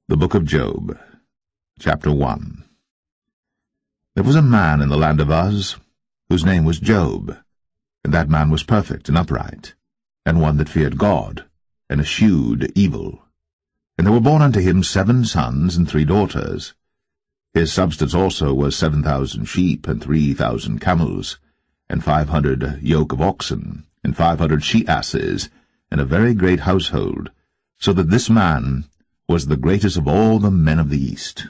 The Book of Job, Chapter 1. There was a man in the land of Uz, whose name was Job, and that man was perfect and upright, and one that feared God, and eschewed evil. And there were born unto him 7 sons and 3 daughters. His substance also was 7,000 sheep, and 3,000 camels, and 500 yoke of oxen, and 500 she-asses, and a very great household, so that this man was the greatest of all the men of the East.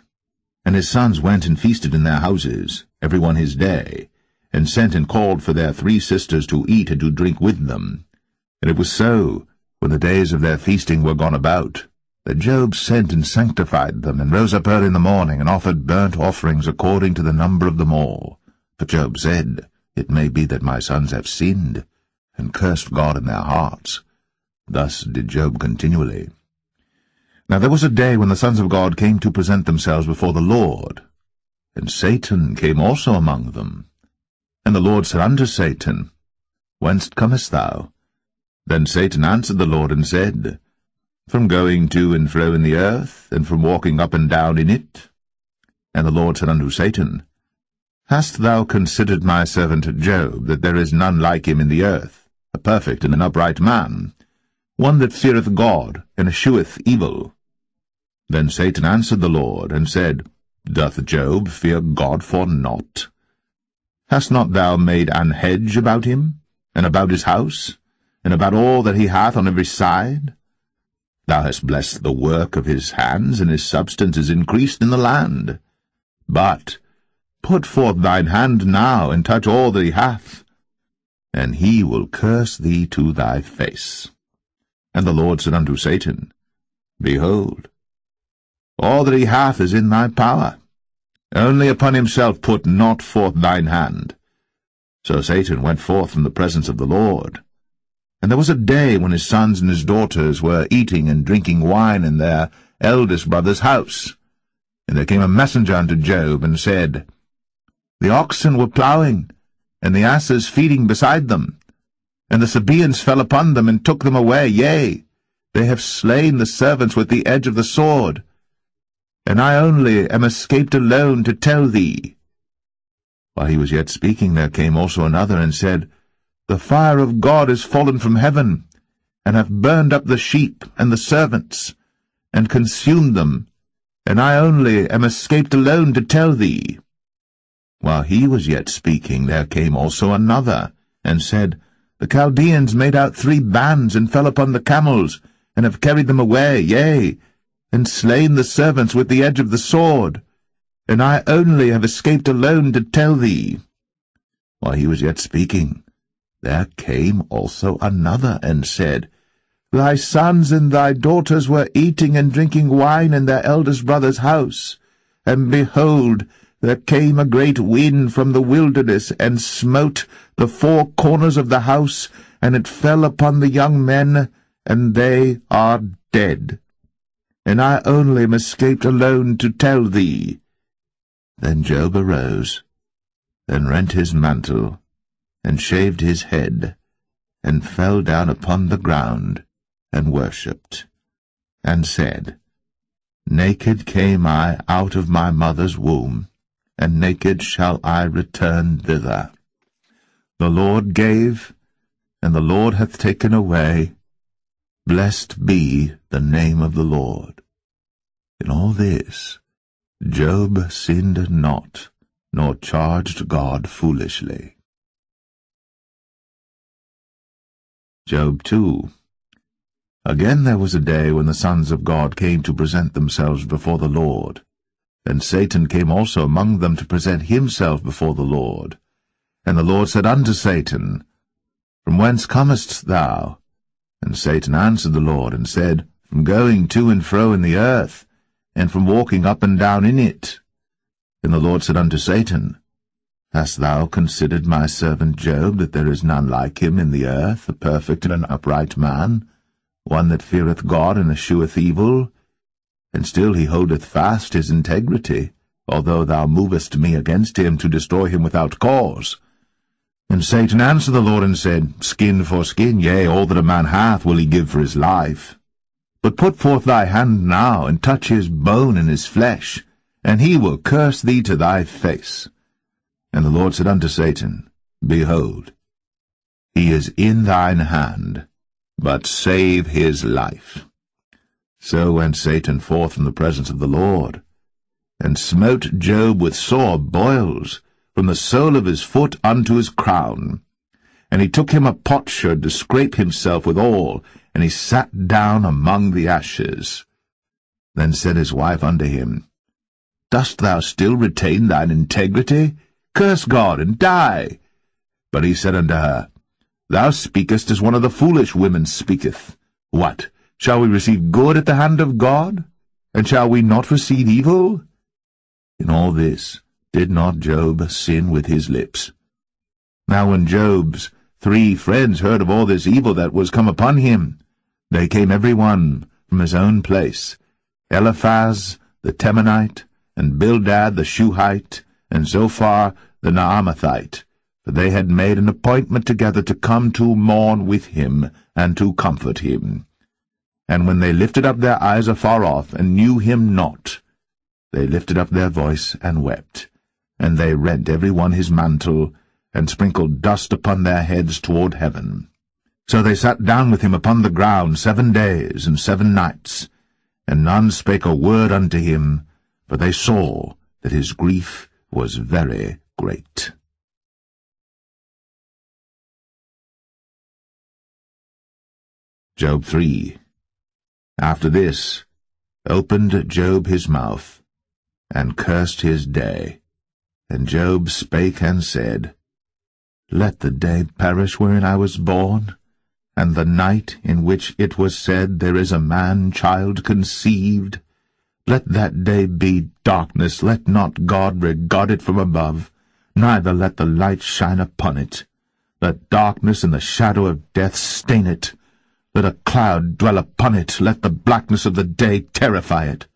And his sons went and feasted in their houses, every one his day, and sent and called for their 3 sisters to eat and to drink with them. And it was so, when the days of their feasting were gone about, that Job sent and sanctified them, and rose up early in the morning, and offered burnt offerings according to the number of them all. For Job said, It may be that my sons have sinned, and cursed God in their hearts. Thus did Job continually. Now there was a day when the sons of God came to present themselves before the Lord, and Satan came also among them. And the Lord said unto Satan, Whence comest thou? Then Satan answered the Lord and said, From going to and fro in the earth, and from walking up and down in it. And the Lord said unto Satan, Hast thou considered my servant Job, that there is none like him in the earth, a perfect and an upright man, one that feareth God, and escheweth evil? Then Satan answered the Lord, and said, Doth Job fear God for naught? Hast not thou made an hedge about him, and about his house, and about all that he hath on every side? Thou hast blessed the work of his hands, and his substance is increased in the land. But put forth thine hand now, and touch all that he hath, and he will curse thee to thy face. And the Lord said unto Satan, Behold, all that he hath is in thy power. Only upon himself put not forth thine hand. So Satan went forth from the presence of the Lord. And there was a day when his sons and his daughters were eating and drinking wine in their eldest brother's house. And there came a messenger unto Job, and said, The oxen were plowing, and the asses feeding beside them. And the Sabaeans fell upon them, and took them away. Yea, they have slain the servants with the edge of the sword. And I only am escaped alone to tell thee. While he was yet speaking, there came also another, and said, The fire of God is fallen from heaven, and hath burned up the sheep and the servants, and consumed them, and I only am escaped alone to tell thee. While he was yet speaking, there came also another, and said, The Chaldeans made out 3 bands, and fell upon the camels, and have carried them away, yea, and slain the servants with the edge of the sword, and I only have escaped alone to tell thee. While he was yet speaking, there came also another, and said, Thy sons and thy daughters were eating and drinking wine in their eldest brother's house, and behold, there came a great wind from the wilderness, and smote the 4 corners of the house, and it fell upon the young men, and they are dead. And I only am escaped alone to tell thee. Then Job arose, and rent his mantle, and shaved his head, and fell down upon the ground, and worshipped, and said, Naked came I out of my mother's womb, and naked shall I return thither. The Lord gave, and the Lord hath taken away. Blessed be the name of the Lord. In all this, Job sinned not, nor charged God foolishly. Job 2. Again there was a day when the sons of God came to present themselves before the Lord. And Satan came also among them to present himself before the Lord. And the Lord said unto Satan, From whence comest thou? And Satan answered the Lord, and said, From going to and fro in the earth, and from walking up and down in it. And the Lord said unto Satan, Hast thou considered my servant Job, that there is none like him in the earth, a perfect and an upright man, one that feareth God and escheweth evil? And still he holdeth fast his integrity, although thou movest me against him to destroy him without cause. And Satan answered the Lord, and said, Skin for skin, yea, all that a man hath will he give for his life. But put forth thy hand now, and touch his bone and his flesh, and he will curse thee to thy face. And the Lord said unto Satan, Behold, he is in thine hand, but save his life. So went Satan forth from the presence of the Lord, and smote Job with sore boils, from the sole of his foot unto his crown. And he took him a potsherd to scrape himself withal, and he sat down among the ashes. Then said his wife unto him, Dost thou still retain thine integrity? Curse God, and die. But he said unto her, Thou speakest as one of the foolish women speaketh. What, shall we receive good at the hand of God? And shall we not receive evil? In all this did not Job sin with his lips. Now when Job's 3 friends heard of all this evil that was come upon him, they came every one from his own place, Eliphaz the Temanite, and Bildad the Shuhite, and Zophar the Naamathite, for they had made an appointment together to come to mourn with him, and to comfort him. And when they lifted up their eyes afar off, and knew him not, they lifted up their voice and wept, and they rent every one his mantle, and sprinkled dust upon their heads toward heaven. So they sat down with him upon the ground 7 days and 7 nights, and none spake a word unto him, for they saw that his grief was very great. Job 3. After this opened Job his mouth, and cursed his day. And Job spake and said, Let the day perish wherein I was born, and the night in which it was said, There is a man-child conceived. Let that day be darkness, let not God regard it from above, neither let the light shine upon it. Let darkness and the shadow of death stain it. Let a cloud dwell upon it, let the blackness of the day terrify it.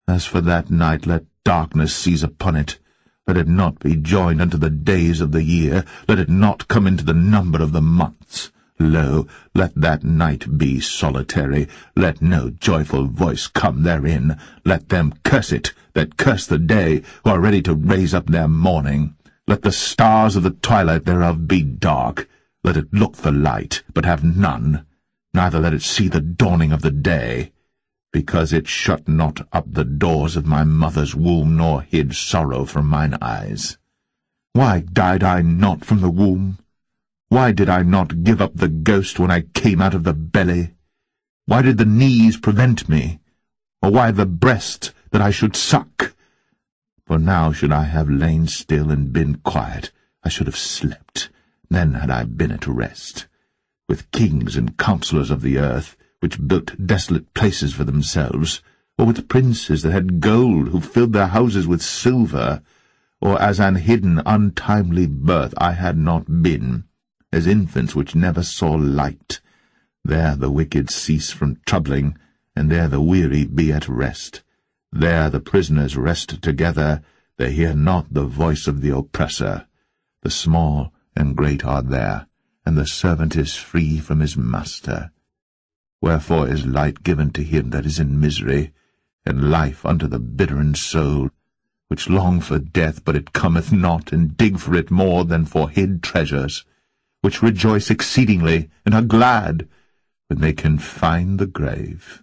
As for that night, let darkness seize upon it. Let it not be joined unto the days of the year, let it not come into the number of the months. Lo, let that night be solitary, let no joyful voice come therein. Let them curse it that curse the day, who are ready to raise up their mourning. Let the stars of the twilight thereof be dark. Let it look for light, but have none, neither let it see the dawning of the day. Because it shut not up the doors of my mother's womb, nor hid sorrow from mine eyes. Why died I not from the womb? Why did I not give up the ghost when I came out of the belly? Why did the knees prevent me? Or why the breast that I should suck? For now should I have lain still and been quiet, I should have slept, then had I been at rest. With kings and counsellors of the earth, which built desolate places for themselves, or with princes that had gold, who filled their houses with silver, or as an hidden, untimely birth I had not been, as infants which never saw light. There the wicked cease from troubling, and there the weary be at rest. There the prisoners rest together, they hear not the voice of the oppressor. The small and great are there, and the servant is free from his master. Wherefore is light given to him that is in misery, and life unto the bitter in soul, which long for death, but it cometh not, and dig for it more than for hid treasures, which rejoice exceedingly, and are glad, when they can find the grave.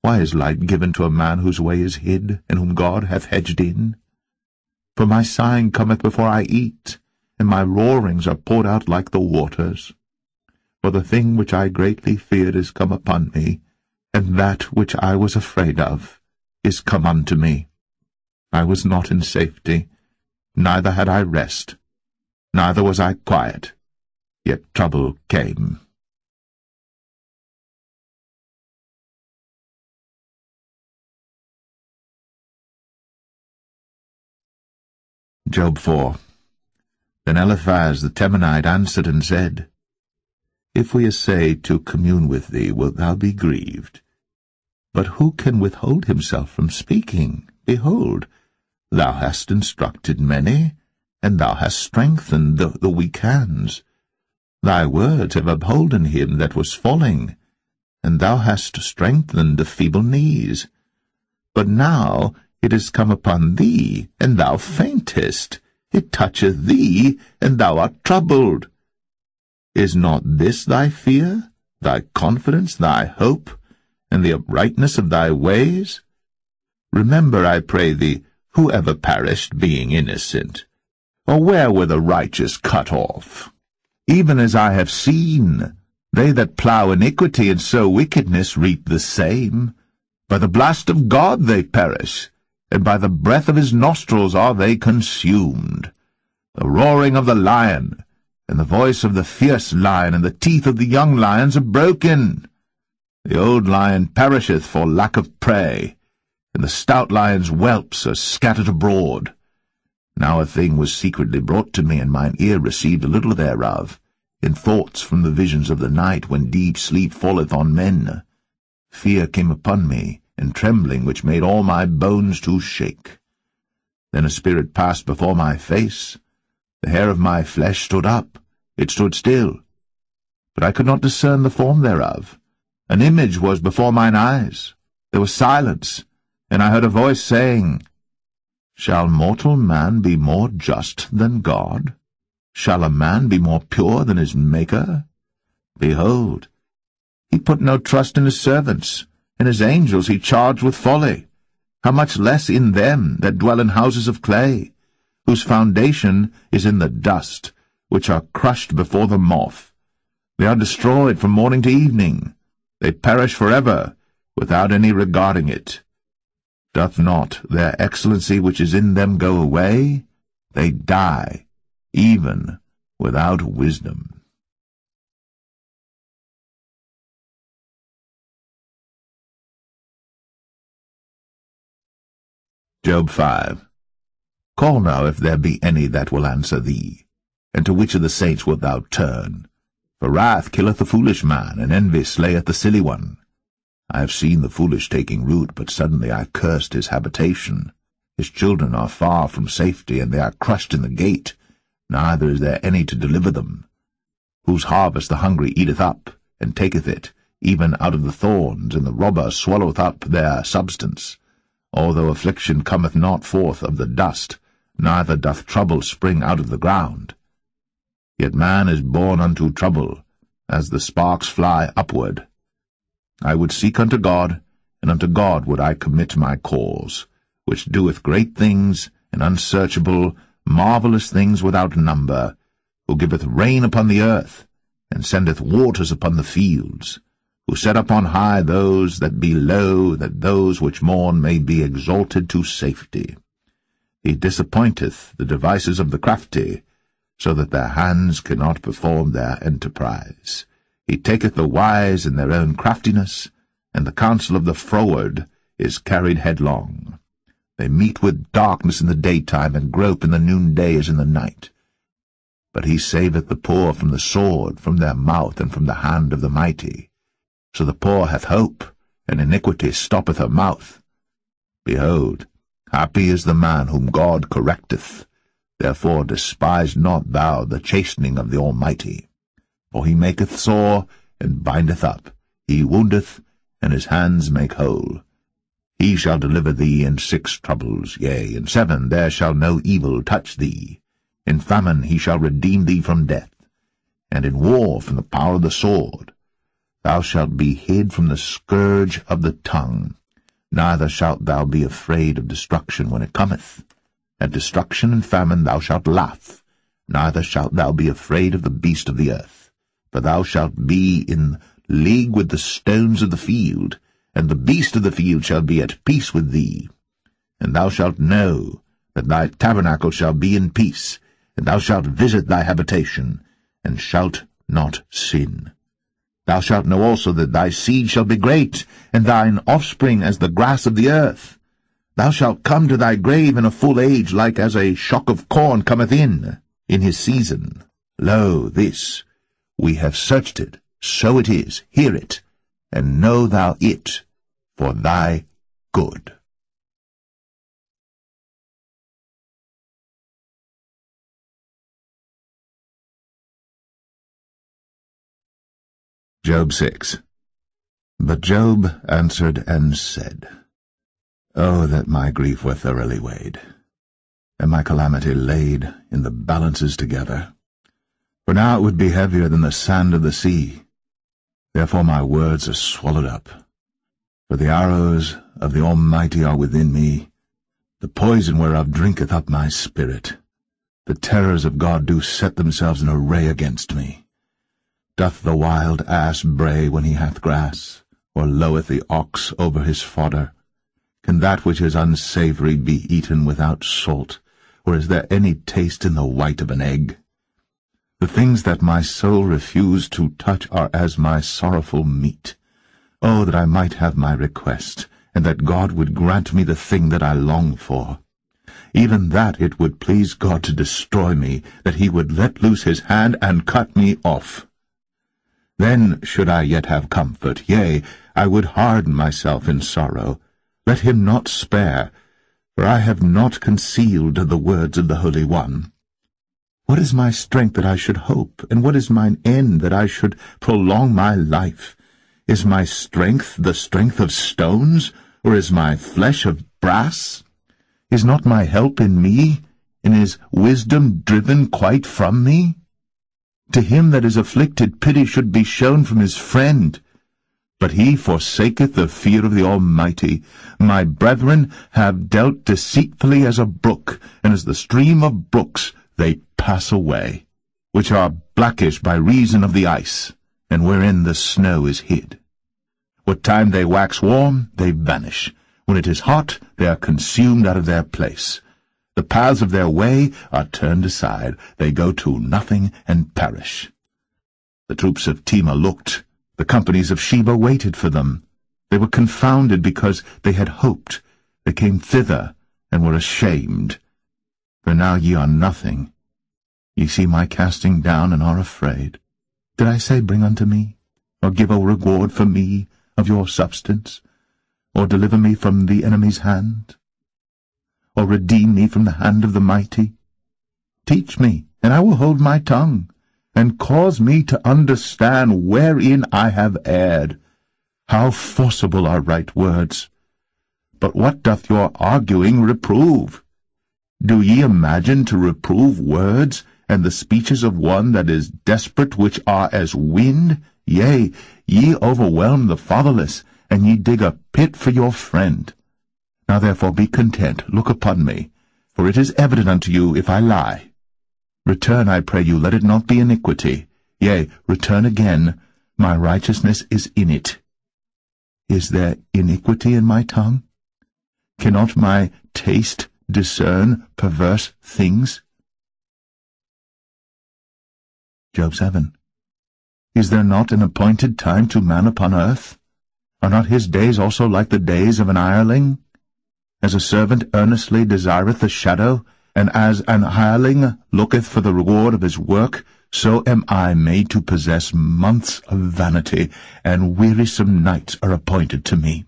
Why is light given to a man whose way is hid, and whom God hath hedged in? For my sighing cometh before I eat, and my roarings are poured out like the waters. For the thing which I greatly feared is come upon me, and that which I was afraid of is come unto me. I was not in safety, neither had I rest, neither was I quiet, yet trouble came. Job 4. Then Eliphaz the Temanite answered and said, If we essay to commune with thee, wilt thou be grieved? But who can withhold himself from speaking? Behold, thou hast instructed many, and thou hast strengthened the weak hands. Thy words have upholden him that was falling, and and thou hast strengthened feeble knees. But now it is come upon thee, and thou faintest. It toucheth thee, and thou art troubled. Is not this thy fear, thy confidence, thy hope, and the uprightness of thy ways? Remember, I pray thee, who ever perished, being innocent? Or where were the righteous cut off? Even as I have seen, they that plough iniquity and sow wickedness reap the same. By the blast of God they perish, and by the breath of his nostrils are they consumed. The roaring of the lion, and the voice of the fierce lion, and the teeth of the young lions are broken. The old lion perisheth for lack of prey, and the stout lion's whelps are scattered abroad. Now a thing was secretly brought to me, and mine ear received a little thereof, in thoughts from the visions of the night, when deep sleep falleth on men. Fear came upon me, and trembling, which made all my bones to shake. Then a spirit passed before my face. The hair of my flesh stood up, it stood still, but I could not discern the form thereof. An image was before mine eyes. There was silence, and I heard a voice saying, Shall mortal man be more just than God? Shall a man be more pure than his Maker? Behold, he put no trust in his servants, and his angels he charged with folly. How much less in them that dwell in houses of clay, whose foundation is in the dust, which are crushed before the moth. They are destroyed from morning to evening. They perish forever, without any regarding it. Doth not their excellency which is in them go away? They die, even without wisdom. Job 5. Call now if there be any that will answer thee, and to which of the saints wilt thou turn? For wrath killeth the foolish man, and envy slayeth the silly one. I have seen the foolish taking root, but suddenly I cursed his habitation. His children are far from safety, and they are crushed in the gate, neither is there any to deliver them. Whose harvest the hungry eateth up, and taketh it, even out of the thorns, and the robber swalloweth up their substance. Although affliction cometh not forth of the dust, neither doth trouble spring out of the ground. Yet man is born unto trouble, as the sparks fly upward. I would seek unto God, and unto God would I commit my cause, which doeth great things, and unsearchable, marvellous things without number, who giveth rain upon the earth, and sendeth waters upon the fields, who set up on high those that be low, that those which mourn may be exalted to safety. He disappointeth the devices of the crafty, so that their hands cannot perform their enterprise. He taketh the wise in their own craftiness, and the counsel of the froward is carried headlong. They meet with darkness in the daytime, and grope in the noonday as in the night. But he saveth the poor from the sword, from their mouth, and from the hand of the mighty. So the poor hath hope, and iniquity stoppeth her mouth. Behold, happy is the man whom God correcteth. Therefore despise not thou the chastening of the Almighty. For he maketh sore, and bindeth up. He woundeth, and his hands make whole. He shall deliver thee in 6 troubles, yea, in 7 there shall no evil touch thee. In famine he shall redeem thee from death, and in war from the power of the sword. Thou shalt be hid from the scourge of the tongue, neither shalt thou be afraid of destruction when it cometh. At destruction and famine thou shalt laugh, neither shalt thou be afraid of the beast of the earth. For thou shalt be in league with the stones of the field, and the beast of the field shall be at peace with thee. And thou shalt know that thy tabernacle shall be in peace, and thou shalt visit thy habitation, and shalt not sin. Thou shalt know also that thy seed shall be great, and thine offspring as the grass of the earth. Thou shalt come to thy grave in a full age, like as a shock of corn cometh in his season. Lo, this, we have searched it, so it is, hear it, and know thou it for thy good. Job 6. But Job answered and said, Oh, that my grief were thoroughly weighed, and my calamity laid in the balances together. For now it would be heavier than the sand of the sea. Therefore my words are swallowed up. For the arrows of the Almighty are within me, the poison whereof drinketh up my spirit. The terrors of God do set themselves in array against me. Doth the wild ass bray when he hath grass, or loweth the ox over his fodder? Can that which is unsavoury be eaten without salt, or is there any taste in the white of an egg? The things that my soul refused to touch are as my sorrowful meat. Oh, that I might have my request, and that God would grant me the thing that I long for. Even that it would please God to destroy me, that he would let loose his hand and cut me off. Then should I yet have comfort, yea, I would harden myself in sorrow. Let him not spare, for I have not concealed the words of the Holy One. What is my strength that I should hope, and what is mine end that I should prolong my life? Is my strength the strength of stones, or is my flesh of brass? Is not my help in me, and is wisdom driven quite from me? To him that is afflicted pity should be shown from his friend. But he forsaketh the fear of the Almighty. My brethren have dealt deceitfully as a brook, and as the stream of brooks they pass away, which are blackish by reason of the ice, and wherein the snow is hid. What time they wax warm, they vanish. When it is hot, they are consumed out of their place. The paths of their way are turned aside. They go to nothing and perish. The troops of Tema looked. The companies of Sheba waited for them. They were confounded because they had hoped. They came thither and were ashamed. For now ye are nothing. Ye see my casting down and are afraid. Did I say, Bring unto me, or give a reward for me of your substance, or deliver me from the enemy's hand, or redeem me from the hand of the mighty? Teach me, and I will hold my tongue, and cause me to understand wherein I have erred. How forcible are right words! But what doth your arguing reprove? Do ye imagine to reprove words, and the speeches of one that is desperate, which are as wind? Yea, ye overwhelm the fatherless, and ye dig a pit for your friend. Now therefore be content, look upon me, for it is evident unto you if I lie. Return, I pray you, let it not be iniquity. Yea, return again, my righteousness is in it. Is there iniquity in my tongue? Cannot my taste discern perverse things? Job 7. Is there not an appointed time to man upon earth? Are not his days also like the days of an hireling? As a servant earnestly desireth the shadow, and as an hireling looketh for the reward of his work, so am I made to possess months of vanity, and wearisome nights are appointed to me.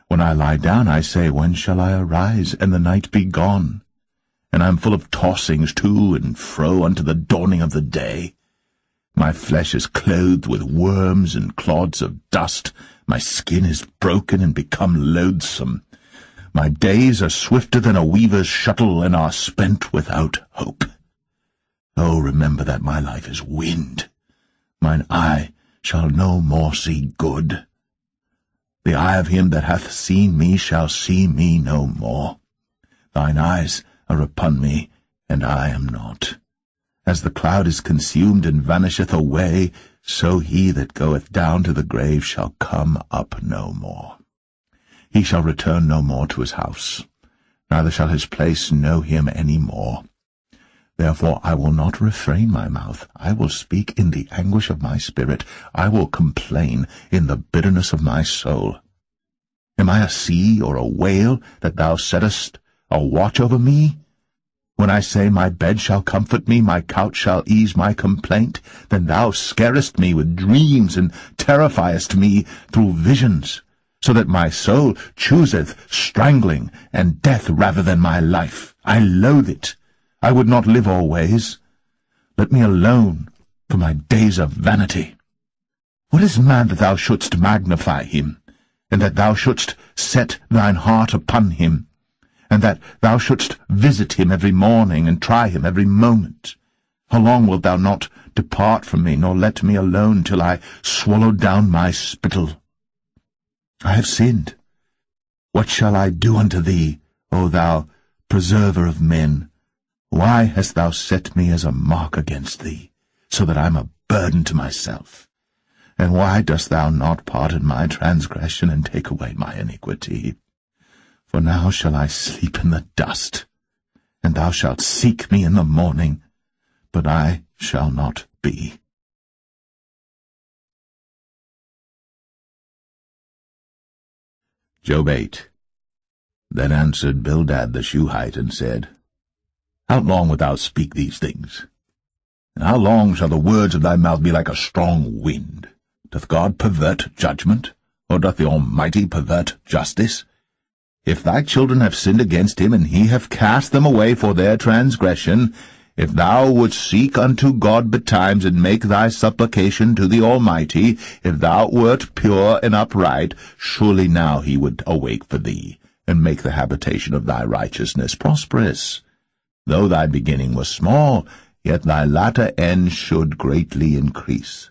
When I lie down, I say, When shall I arise, and the night be gone? And I am full of tossings to and fro unto the dawning of the day. My flesh is clothed with worms and clods of dust. My skin is broken and become loathsome. My days are swifter than a weaver's shuttle, and are spent without hope. Oh, remember that my life is wind. Mine eye shall no more see good. The eye of him that hath seen me shall see me no more. Thine eyes are upon me, and I am not. As the cloud is consumed and vanisheth away, so he that goeth down to the grave shall come up no more. He shall return no more to his house, neither shall his place know him any more. Therefore I will not refrain my mouth. I will speak in the anguish of my spirit. I will complain in the bitterness of my soul. Am I a sea or a whale, that thou settest a watch over me? When I say, My bed shall comfort me, my couch shall ease my complaint, then thou scarest me with dreams, and terrifiest me through visions, so that my soul chooseth strangling and death rather than my life. I loathe it. I would not live always. Let me alone, for my days are vanity. What is man that thou shouldst magnify him, and that thou shouldst set thine heart upon him, and that thou shouldst visit him every morning, and try him every moment? How long wilt thou not depart from me, nor let me alone, till I swallow down my spittle? I have sinned. What shall I do unto thee, O thou preserver of men? Why hast thou set me as a mark against thee, so that I am a burden to myself? And why dost thou not pardon my transgression, and take away my iniquity? For now shall I sleep in the dust, and thou shalt seek me in the morning, but I shall not be. Job 8. Then answered Bildad the Shuhite, and said, How long wilt thou speak these things? And how long shall the words of thy mouth be like a strong wind? Doth God pervert judgment, or doth the Almighty pervert justice? If thy children have sinned against him, and he have cast them away for their transgression, if thou wouldst seek unto God betimes, and make thy supplication to the Almighty, if thou wert pure and upright, surely now he would awake for thee, and make the habitation of thy righteousness prosperous. Though thy beginning was small, yet thy latter end should greatly increase.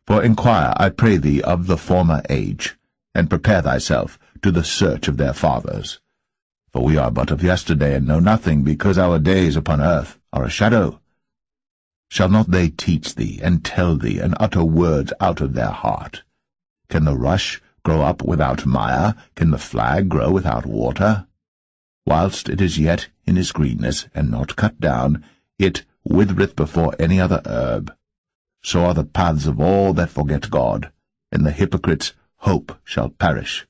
For inquire, I pray thee, of the former age, and prepare thyself to the search of their fathers. For we are but of yesterday, and know nothing, because our days upon earth are a shadow. Shall not they teach thee, and tell thee, and utter words out of their heart? Can the rush grow up without mire? Can the flag grow without water? Whilst it is yet in his greenness, and not cut down, it withereth before any other herb. So are the paths of all that forget God, and the hypocrite's hope shall perish.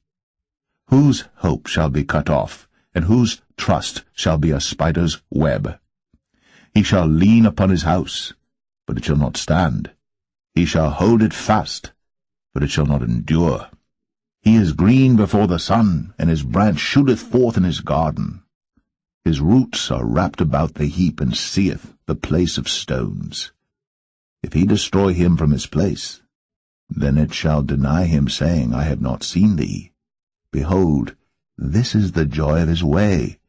Whose hope shall be cut off, and whose trust shall be a spider's web? He shall lean upon his house, but it shall not stand. He shall hold it fast, but it shall not endure. He is green before the sun, and his branch shooteth forth in his garden. His roots are wrapped about the heap, and seeth the place of stones. If he destroy him from his place, then it shall deny him, saying, I have not seen thee. Behold, this is the joy of his way,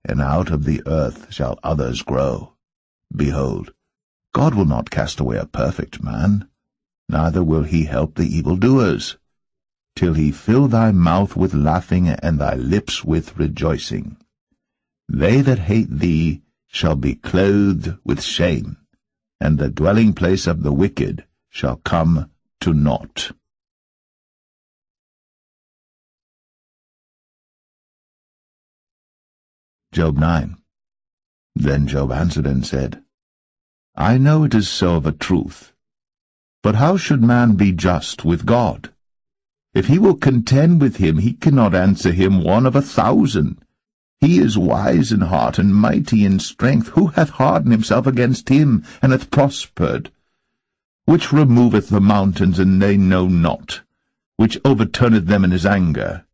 and out of the earth shall others grow. Behold, God will not cast away a perfect man, neither will he help the evildoers, till he fill thy mouth with laughing, and thy lips with rejoicing. They that hate thee shall be clothed with shame, and the dwelling place of the wicked shall come to naught. Job 9. Then Job answered and said, I know it is so of a truth. But how should man be just with God? If he will contend with him, he cannot answer him 1 of 1,000. He is wise in heart, and mighty in strength. Who hath hardened himself against him, and hath prospered? Which removeth the mountains, and they know not? Which overturneth them in his anger?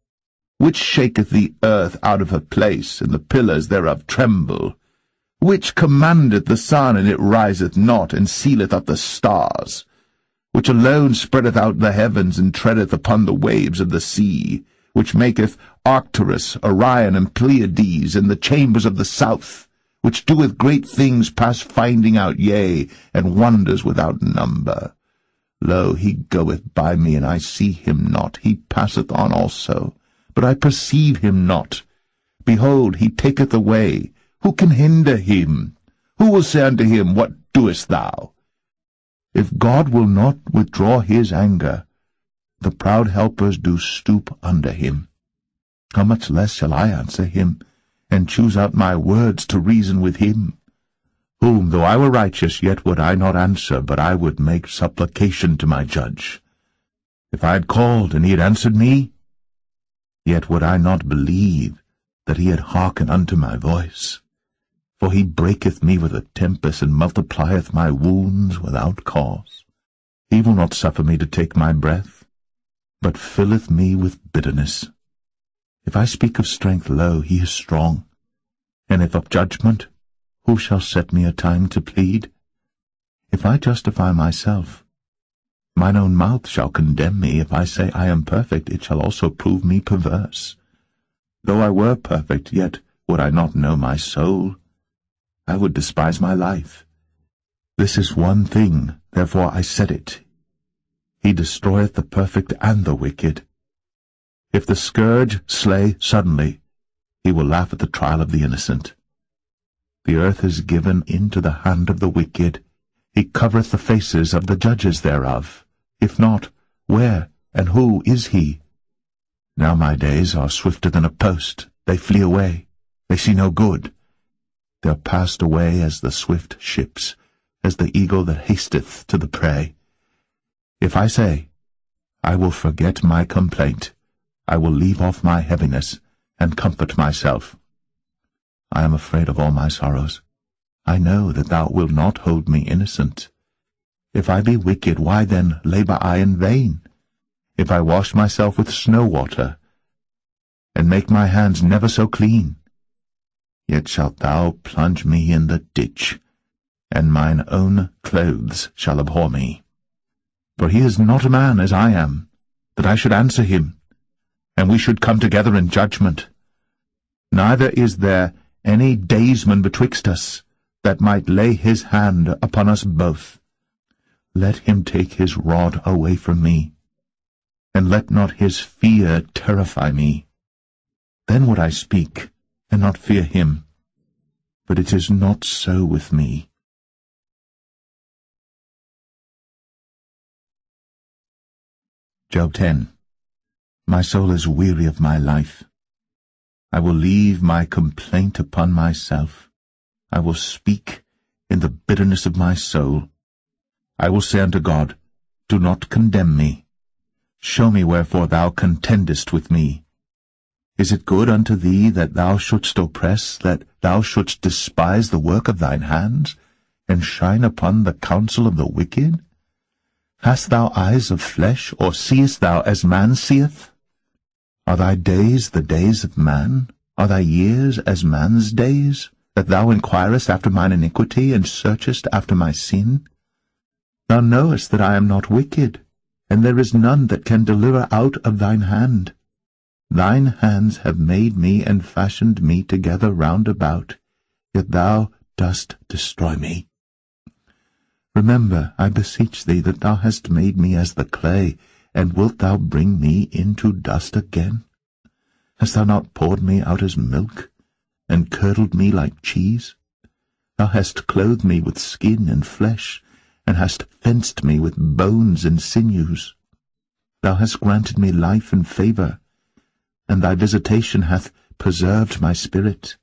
Which shaketh the earth out of her place, and the pillars thereof tremble? Which commandeth the sun, and it riseth not, and sealeth up the stars? Which alone spreadeth out the heavens, and treadeth upon the waves of the sea? Which maketh Arcturus, Orion, and Pleiades, in the chambers of the south? Which doeth great things past finding out, yea, and wonders without number? Lo, he goeth by me, and I see him not. He passeth on also, but I perceive him not. Behold, he taketh away. Who can hinder him? Who will say unto him, What doest thou? If God will not withdraw his anger, the proud helpers do stoop under him. How much less shall I answer him, and choose out my words to reason with him? Whom, though I were righteous, yet would I not answer, but I would make supplication to my judge. If I had called, and he had answered me, yet would I not believe that he had hearkened unto my voice. For he breaketh me with a tempest, and multiplieth my wounds without cause. He will not suffer me to take my breath, but filleth me with bitterness. If I speak of strength, lo, he is strong. And if of judgment, who shall set me a time to plead? If I justify myself, Mine own mouth shall condemn me. If I say I am perfect, it shall also prove me perverse. Though I were perfect, yet would I not know my soul. I would despise my life. This is one thing, therefore I said it. He destroyeth the perfect and the wicked. If the scourge slay suddenly, he will laugh at the trial of the innocent. The earth is given into the hand of the wicked. He covereth the faces of the judges thereof. If not, where and who is he? Now my days are swifter than a post. They flee away. They see no good. They are passed away as the swift ships, as the eagle that hasteth to the prey. If I say, I will forget my complaint, I will leave off my heaviness, and comfort myself. I am afraid of all my sorrows. I know that thou wilt not hold me innocent. If I be wicked, why then labour I in vain? If I wash myself with snow water, and make my hands never so clean, yet shalt thou plunge me in the ditch, and mine own clothes shall abhor me. For he is not a man as I am, that I should answer him, and we should come together in judgment. Neither is there any daysman betwixt us, that might lay his hand upon us both. Let him take his rod away from me, and let not his fear terrify me. Then would I speak, and not fear him. But it is not so with me. Job 10. My soul is weary of my life. I will leave my complaint upon myself. I will speak in the bitterness of my soul. I will say unto God, do not condemn me. Show me wherefore thou contendest with me. Is it good unto thee that thou shouldst oppress, that thou shouldst despise the work of thine hands, and shine upon the counsel of the wicked? Hast thou eyes of flesh, or seest thou as man seeth? Are thy days the days of man? Are thy years as man's days, that thou inquirest after mine iniquity, and searchest after my sin? Thou knowest that I am not wicked, and there is none that can deliver out of thine hand. Thine hands have made me and fashioned me together round about, yet thou dost destroy me. Remember, I beseech thee, that thou hast made me as the clay, and wilt thou bring me into dust again? Hast thou not poured me out as milk, and curdled me like cheese? Thou hast clothed me with skin and flesh, and hast fenced me with bones and sinews. Thou hast granted me life and favour, and thy visitation hath preserved my spirit.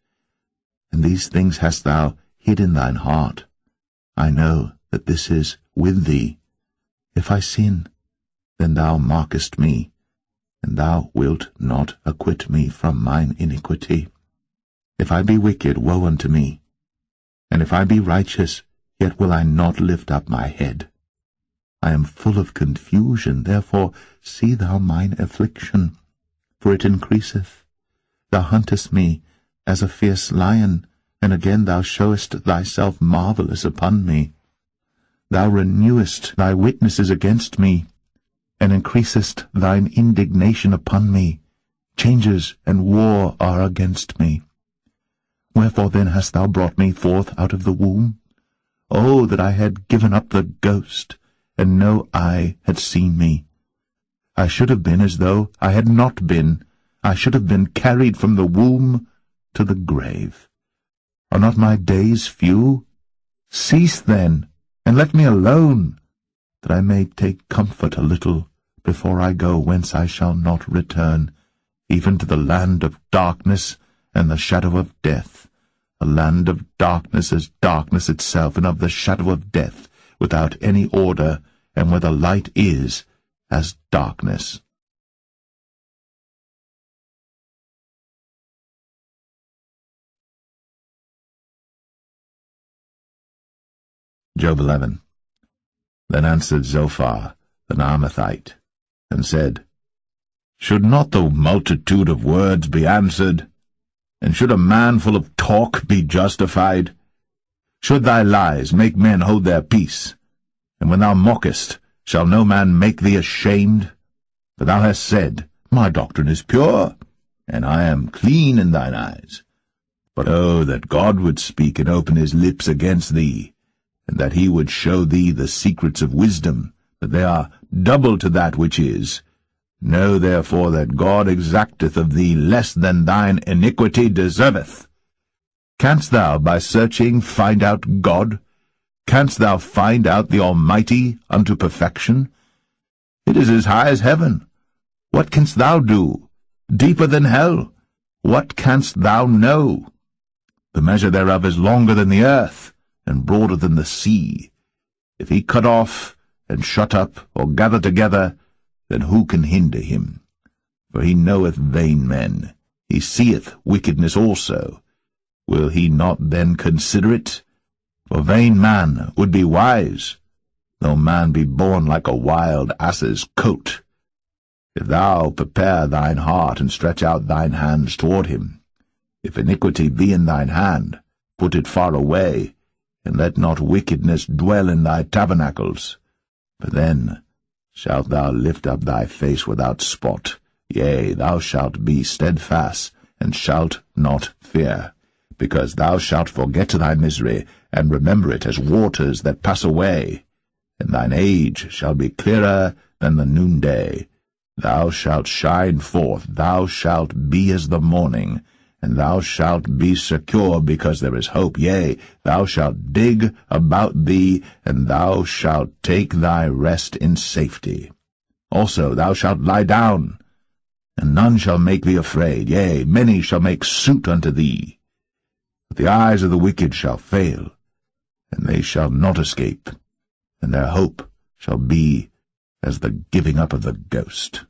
And these things hast thou hid in thine heart. I know that this is with thee. If I sin, then thou markest me, and thou wilt not acquit me from mine iniquity. If I be wicked, woe unto me, and if I be righteous, yet will I not lift up my head. I am full of confusion, therefore see thou mine affliction, for it increaseth. Thou huntest me as a fierce lion, and again thou showest thyself marvellous upon me. Thou renewest thy witnesses against me, and increasest thine indignation upon me. Changes and war are against me. Wherefore then hast thou brought me forth out of the womb? Oh, that I had given up the ghost, and no eye had seen me. I should have been as though I had not been. I should have been carried from the womb to the grave. Are not my days few? Cease then, and let me alone, that I may take comfort a little before I go whence I shall not return, even to the land of darkness and the shadow of death, a land of darkness as darkness itself, and of the shadow of death, without any order, and where the light is as darkness. Job 11. Then answered Zophar the Naamathite, and said, Should not the multitude of words be answered? And should a man full of talk be justified? Should thy lies make men hold their peace? And when thou mockest, Shall no man make thee ashamed? For thou hast said, My doctrine is pure, and I am clean in thine eyes. But oh, that God would speak and open his lips against thee, and that he would show thee the secrets of wisdom, that they are double to that which is. Know therefore that God exacteth of thee less than thine iniquity deserveth. Canst thou by searching find out God? Canst thou find out the Almighty unto perfection? It is as high as heaven. What canst thou do? Deeper than hell. What canst thou know? The measure thereof is longer than the earth, and broader than the sea. If he cut off, and shut up, or gather together, then who can hinder him? For he knoweth vain men, he seeth wickedness also. Will he not then consider it? For vain man would be wise, though man be born like a wild ass's coat. If thou prepare thine heart, and stretch out thine hands toward him, if iniquity be in thine hand, put it far away, and let not wickedness dwell in thy tabernacles. For then shalt thou lift up thy face without spot, yea, thou shalt be steadfast, and shalt not fear, because thou shalt forget thy misery, and remember it as waters that pass away. And thine age shall be clearer than the noonday. Thou shalt shine forth, thou shalt be as the morning, and thou shalt be secure, because there is hope. Yea, thou shalt dig about thee, and thou shalt take thy rest in safety. Also thou shalt lie down, and none shall make thee afraid. Yea, many shall make suit unto thee. But the eyes of the wicked shall fail, and they shall not escape, and their hope shall be as the giving up of the ghost.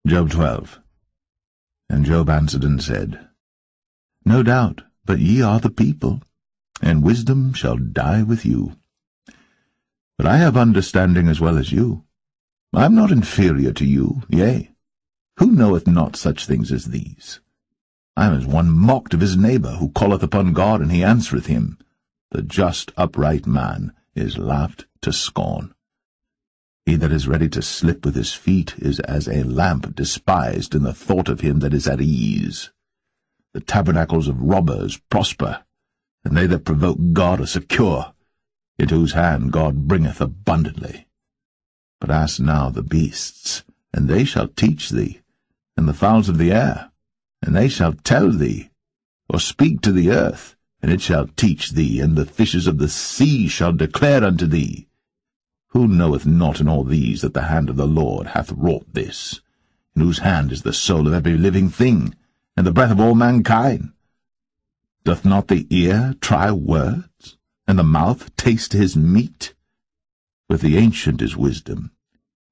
Job 12. And Job answered and said, No doubt, but ye are the people, and wisdom shall die with you. But I have understanding as well as you. I am not inferior to you, yea, who knoweth not such things as these? I am as one mocked of his neighbour, who calleth upon God, and he answereth him. The just upright man is laughed to scorn. He that is ready to slip with his feet is as a lamp despised in the thought of him that is at ease. The tabernacles of robbers prosper, and they that provoke God are secure, into whose hand God bringeth abundantly. But ask now the beasts, and they shall teach thee, and the fowls of the air, and they shall tell thee, or speak to the earth, and it shall teach thee, and the fishes of the sea shall declare unto thee. Who knoweth not in all these that the hand of the Lord hath wrought this, in whose hand is the soul of every living thing, and the breath of all mankind? Doth not the ear try words, and the mouth taste his meat? With the ancient is wisdom,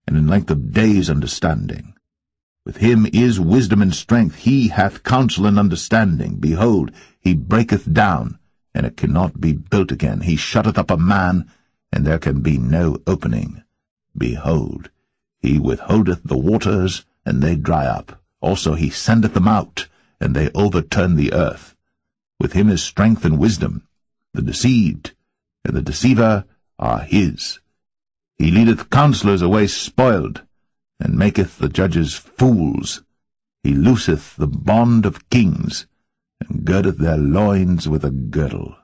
and in length of days understanding. With him is wisdom and strength, he hath counsel and understanding. Behold, he breaketh down, and it cannot be built again. He shutteth up a man, and there can be no opening. Behold, he withholdeth the waters, and they dry up. Also he sendeth them out, and they overturn the earth. With him is strength and wisdom. The deceived and the deceiver are his. He leadeth counselors away spoiled, and maketh the judges fools. He looseth the bond of kings, and girdeth their loins with a girdle.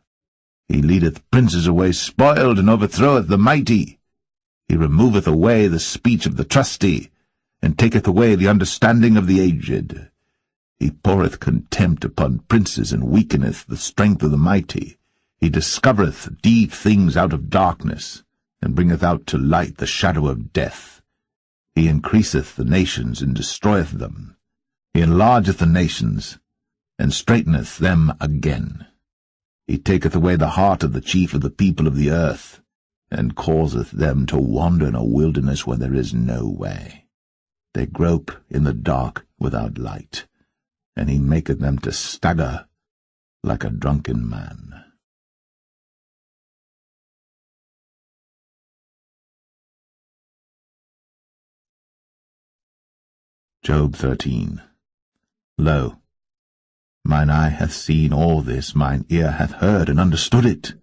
He leadeth princes away spoiled, and overthroweth the mighty. He removeth away the speech of the trusty, and taketh away the understanding of the aged. He poureth contempt upon princes, and weakeneth the strength of the mighty. He discovereth deep things out of darkness, and bringeth out to light the shadow of death. He increaseth the nations, and destroyeth them. He enlargeth the nations, and straighteneth them again. He taketh away the heart of the chief of the people of the earth, and causeth them to wander in a wilderness where there is no way. They grope in the dark without light, and he maketh them to stagger like a drunken man. Job 13. Lo, Mine eye hath seen all this, mine ear hath heard and understood it.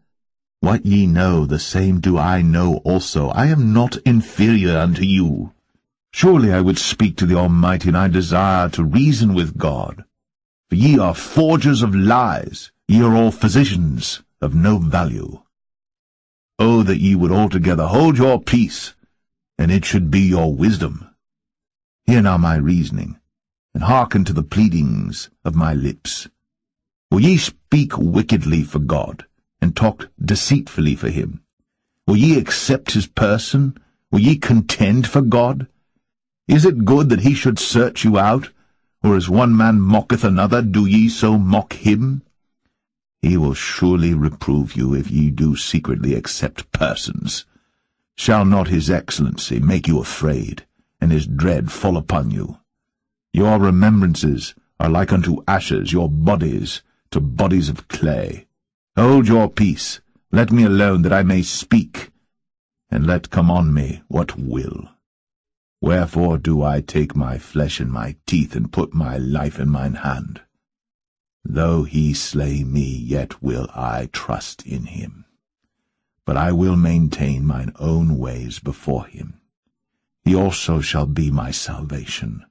What ye know, the same do I know also. I am not inferior unto you. Surely I would speak to the Almighty, and I desire to reason with God. For ye are forgers of lies, ye are all physicians of no value. Oh, that ye would altogether hold your peace, and it should be your wisdom. Hear now my reasoning, and hearken to the pleadings of my lips. Will ye speak wickedly for God, and talk deceitfully for him? Will ye accept his person? Will ye contend for God? Is it good that he should search you out? Or as one man mocketh another, do ye so mock him? He will surely reprove you if ye do secretly accept persons. Shall not his excellency make you afraid, and his dread fall upon you? Your remembrances are like unto ashes, your bodies to bodies of clay. Hold your peace, let me alone that I may speak, and let come on me what will. Wherefore do I take my flesh in my teeth, and put my life in mine hand? Though he slay me, yet will I trust in him. But I will maintain mine own ways before him. He also shall be my salvation.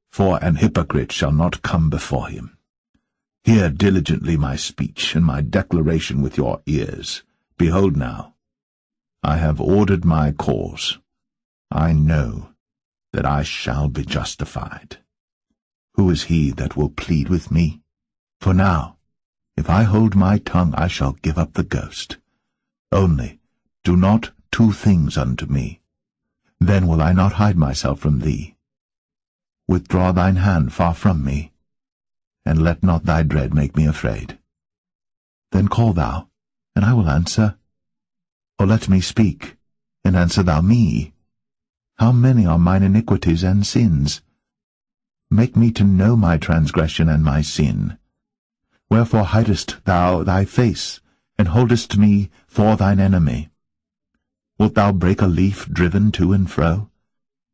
For an hypocrite shall not come before him. Hear diligently my speech, and my declaration with your ears. Behold now, I have ordered my cause. I know that I shall be justified. Who is he that will plead with me? For now, if I hold my tongue, I shall give up the ghost. Only do not two things unto me. Then will I not hide myself from thee. Withdraw thine hand far from me, and let not thy dread make me afraid. Then call thou, and I will answer. Or let me speak, and answer thou me. How many are mine iniquities and sins? Make me to know my transgression and my sin. Wherefore hidest thou thy face, and holdest me for thine enemy? Wilt thou break a leaf driven to and fro?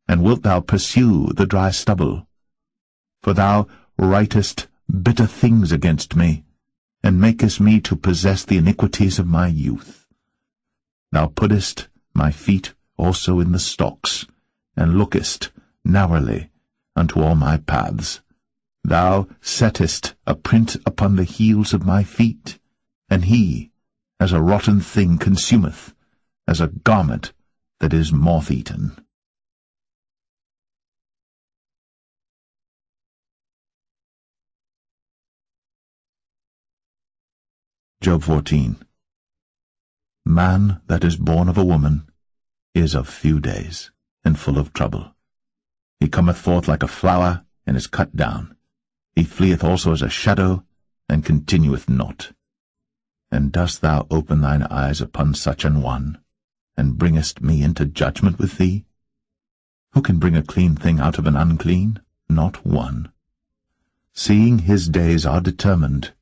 And wilt thou pursue the dry stubble? For thou writest bitter things against me, and makest me to possess the iniquities of my youth. Thou puttest my feet also in the stocks, and lookest narrowly unto all my paths. Thou settest a print upon the heels of my feet, and he, as a rotten thing, consumeth, as a garment that is moth-eaten. Job 14. Man that is born of a woman is of few days, and full of trouble. He cometh forth like a flower, and is cut down. He fleeth also as a shadow, and continueth not. And dost thou open thine eyes upon such an one, and bringest me into judgment with thee? Who can bring a clean thing out of an unclean? Not one. Seeing his days are determined,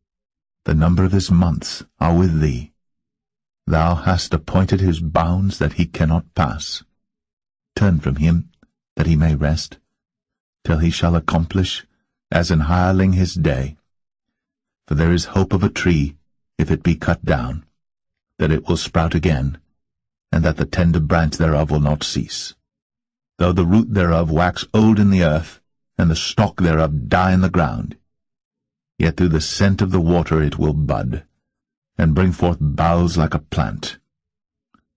the number of his months are with thee. Thou hast appointed his bounds that he cannot pass. Turn from him, that he may rest, till he shall accomplish, as an hireling his day. For there is hope of a tree, if it be cut down, that it will sprout again, and that the tender branch thereof will not cease. Though the root thereof wax old in the earth, and the stalk thereof die in the ground, yet through the scent of the water it will bud, and bring forth boughs like a plant.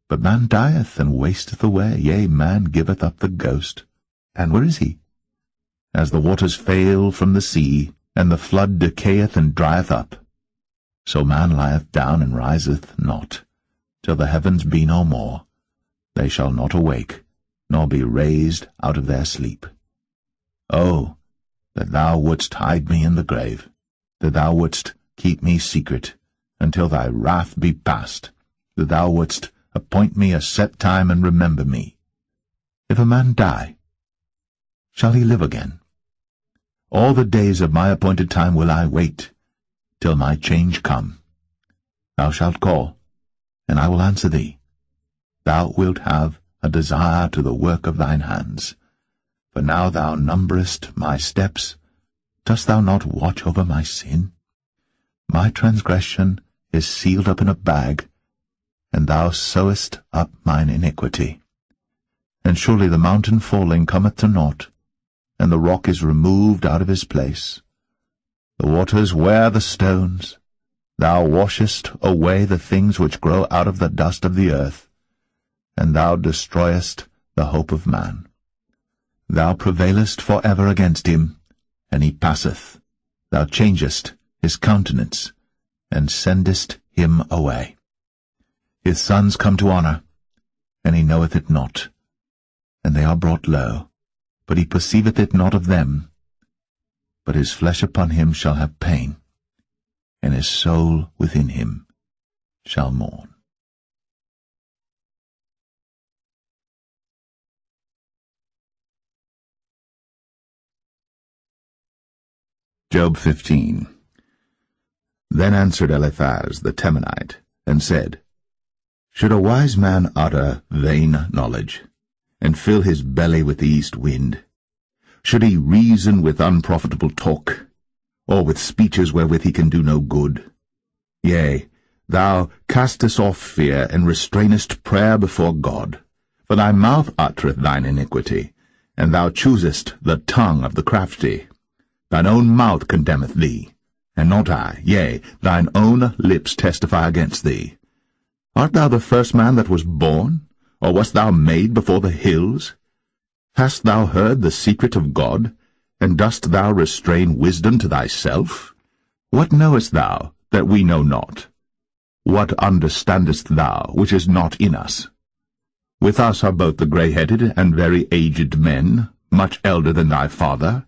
But man dieth and wasteth away, yea, man giveth up the ghost. And where is he? As the waters fail from the sea, and the flood decayeth and drieth up, so man lieth down and riseth not, till the heavens be no more. They shall not awake, nor be raised out of their sleep. Oh, that thou wouldst hide me in the grave, that thou wouldst keep me secret, until thy wrath be past, that thou wouldst appoint me a set time and remember me. If a man die, shall he live again? All the days of my appointed time will I wait, till my change come. Thou shalt call, and I will answer thee. Thou wilt have a desire to the work of thine hands. For now thou numberest my steps, Dost thou not watch over my sin? My transgression is sealed up in a bag, and thou sewest up mine iniquity. And surely the mountain falling cometh to naught, and the rock is removed out of his place. The waters wear the stones. Thou washest away the things which grow out of the dust of the earth, and thou destroyest the hope of man. Thou prevailest for ever against him, and he passeth. Thou changest his countenance, and sendest him away. His sons come to honour, and he knoweth it not. And they are brought low, but he perceiveth it not of them. But his flesh upon him shall have pain, and his soul within him shall mourn. Job 15. Then answered Eliphaz the Temanite, and said, Should a wise man utter vain knowledge, and fill his belly with the east wind? Should he reason with unprofitable talk, or with speeches wherewith he can do no good? Yea, thou castest off fear, and restrainest prayer before God. For thy mouth uttereth thine iniquity, and thou choosest the tongue of the crafty. Thine own mouth condemneth thee, and not I. Yea, thine own lips testify against thee. Art thou the first man that was born, or wast thou made before the hills? Hast thou heard the secret of God, and dost thou restrain wisdom to thyself? What knowest thou that we know not? What understandest thou which is not in us? With us are both the grey-headed and very aged men, much elder than thy father.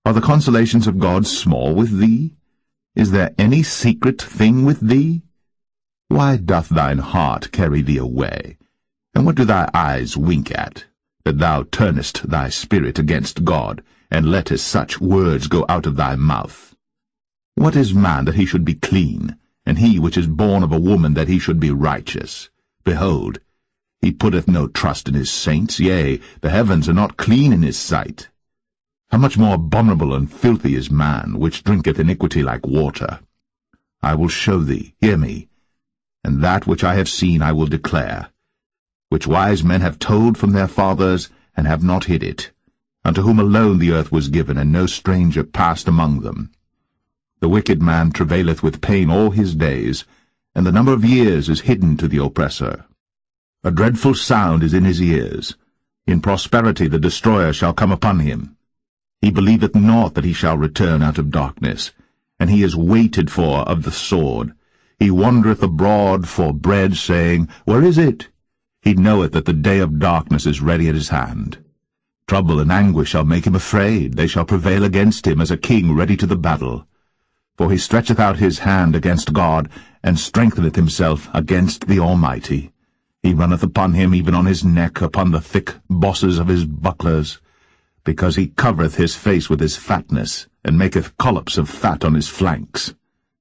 Are the consolations of God small with thee? Is there any secret thing with thee? Why doth thine heart carry thee away? And what do thy eyes wink at, that thou turnest thy spirit against God, and lettest such words go out of thy mouth? What is man that he should be clean, and he which is born of a woman that he should be righteous? Behold, he putteth no trust in his saints, yea, the heavens are not clean in his sight. How much more abominable and filthy is man, which drinketh iniquity like water? I will show thee, hear me, and that which I have seen I will declare, which wise men have told from their fathers, and have not hid it, unto whom alone the earth was given, and no stranger passed among them. The wicked man travaileth with pain all his days, and the number of years is hidden to the oppressor. A dreadful sound is in his ears. In prosperity the destroyer shall come upon him. He believeth not that he shall return out of darkness, and he is waited for of the sword. He wandereth abroad for bread, saying, Where is it? He knoweth that the day of darkness is ready at his hand. Trouble and anguish shall make him afraid. They shall prevail against him as a king ready to the battle. For he stretcheth out his hand against God, and strengtheneth himself against the Almighty. He runneth upon him, even on his neck, upon the thick bosses of his bucklers, because he covereth his face with his fatness, and maketh collops of fat on his flanks.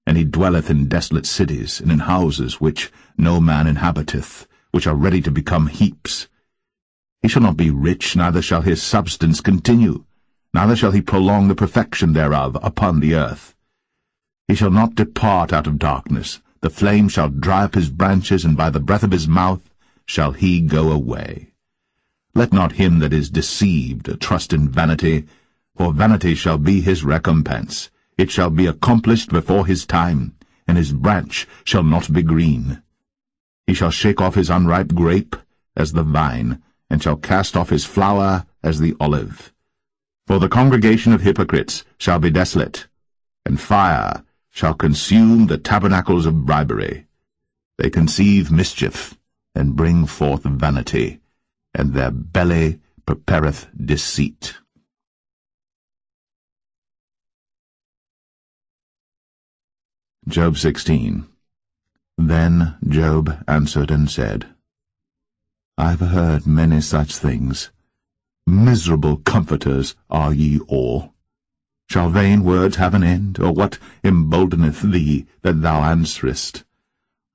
And he dwelleth in desolate cities, and in houses which no man inhabiteth, which are ready to become heaps. He shall not be rich, neither shall his substance continue, neither shall he prolong the perfection thereof upon the earth. He shall not depart out of darkness. The flame shall dry up his branches, and by the breath of his mouth shall he go away. Let not him that is deceived trust in vanity, for vanity shall be his recompense. It shall be accomplished before his time, and his branch shall not be green. He shall shake off his unripe grape as the vine, and shall cast off his flower as the olive. For the congregation of hypocrites shall be desolate, and fire shall consume the tabernacles of bribery. They conceive mischief, and bring forth vanity, and their belly prepareth deceit. Job 16. Then Job answered and said, I have heard many such things. Miserable comforters are ye all. Shall vain words have an end, or what emboldeneth thee that thou answerest?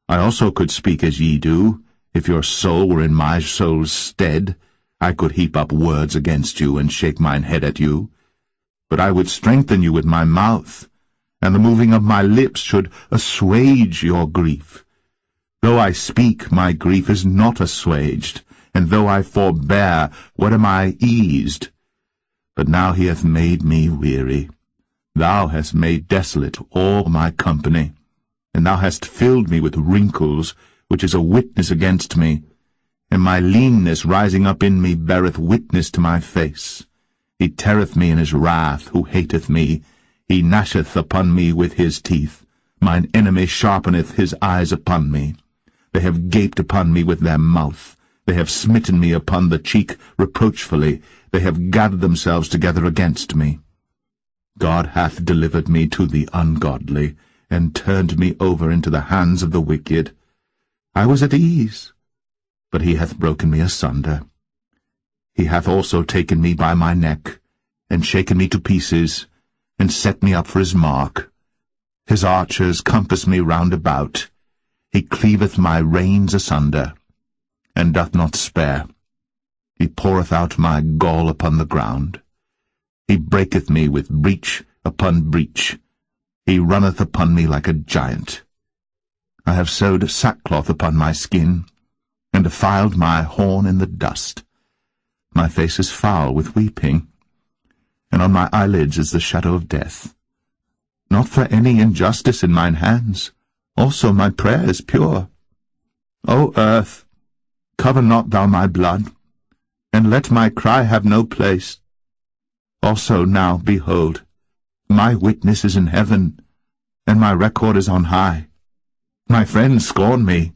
I also could speak as ye do. If your soul were in my soul's stead, I could heap up words against you, and shake mine head at you. But I would strengthen you with my mouth, and the moving of my lips should assuage your grief. Though I speak, my grief is not assuaged, and though I forbear, what am I eased? But now he hath made me weary. Thou hast made desolate all my company, and thou hast filled me with wrinkles, which is a witness against me, and my leanness rising up in me beareth witness to my face. He teareth me in his wrath, who hateth me. He gnasheth upon me with his teeth. Mine enemy sharpeneth his eyes upon me. They have gaped upon me with their mouth. They have smitten me upon the cheek reproachfully. They have gathered themselves together against me. God hath delivered me to the ungodly, and turned me over into the hands of the wicked. I was at ease, but he hath broken me asunder. He hath also taken me by my neck, and shaken me to pieces, and set me up for his mark. His archers compass me round about. He cleaveth my reins asunder, and doth not spare. He poureth out my gall upon the ground. He breaketh me with breach upon breach. He runneth upon me like a giant. I have sewed sackcloth upon my skin, and defiled my horn in the dust. My face is foul with weeping, and on my eyelids is the shadow of death. Not for any injustice in mine hands, also my prayer is pure. O earth, cover not thou my blood, and let my cry have no place. Also now, behold, my witness is in heaven, and my record is on high. My friends scorn me,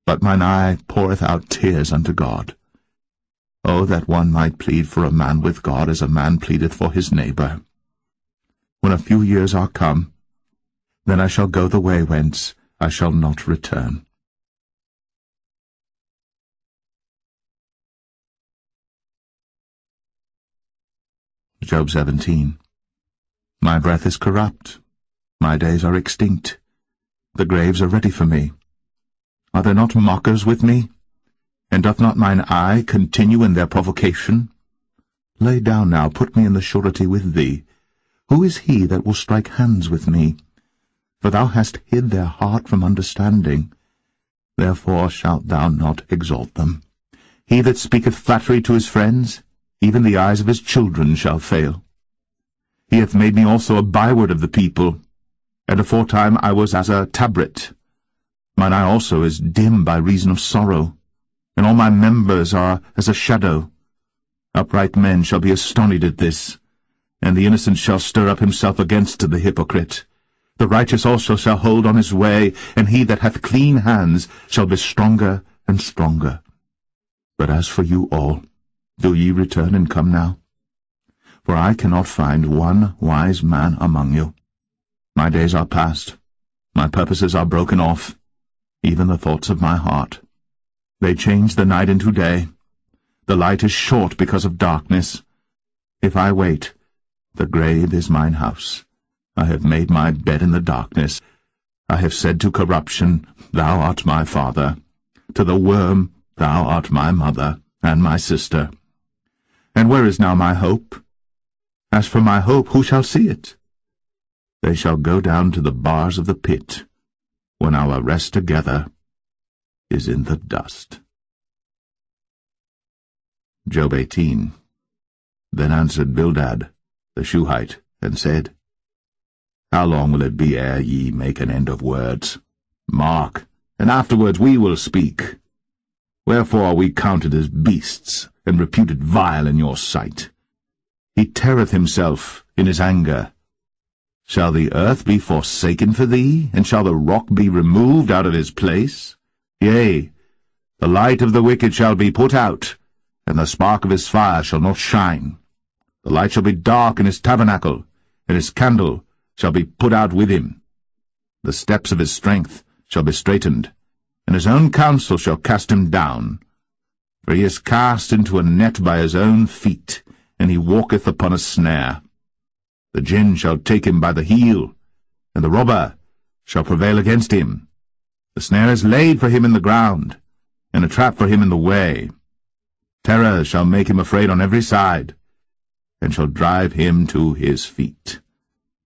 but mine eye poureth out tears unto God. Oh, that one might plead for a man with God as a man pleadeth for his neighbour. When a few years are come, then I shall go the way whence I shall not return. Job 17. My breath is corrupt, my days are extinct, the graves are ready for me. Are there not mockers with me? And doth not mine eye continue in their provocation? Lay down now, put me in the surety with thee. Who is he that will strike hands with me? For thou hast hid their heart from understanding. Therefore shalt thou not exalt them. He that speaketh flattery to his friends, even the eyes of his children shall fail. He hath made me also a byword of the people, and aforetime I was as a tabret. Mine eye also is dim by reason of sorrow, and all my members are as a shadow. Upright men shall be astonied at this, and the innocent shall stir up himself against the hypocrite. The righteous also shall hold on his way, and he that hath clean hands shall be stronger and stronger. But as for you all, do ye return and come now? For I cannot find one wise man among you. My days are past, my purposes are broken off, even the thoughts of my heart. They change the night into day. The light is short because of darkness. If I wait, the grave is mine house. I have made my bed in the darkness. I have said to corruption, Thou art my father. To the worm, Thou art my mother, and my sister. And where is now my hope? As for my hope, who shall see it? They shall go down to the bars of the pit, when our rest together is in the dust. Job 18. Then answered Bildad the Shuhite, and said, How long will it be ere ye make an end of words? Mark, and afterwards we will speak. Wherefore are we counted as beasts, and reputed vile in your sight? He teareth himself in his anger. Shall the earth be forsaken for thee, and shall the rock be removed out of his place? Yea, the light of the wicked shall be put out, and the spark of his fire shall not shine. The light shall be dark in his tabernacle, and his candle shall be put out with him. The steps of his strength shall be straitened, and his own counsel shall cast him down. For he is cast into a net by his own feet, and he walketh upon a snare. The gin shall take him by the heel, and the robber shall prevail against him. The snare is laid for him in the ground, and a trap for him in the way. Terror shall make him afraid on every side. and shall drive him to his feet.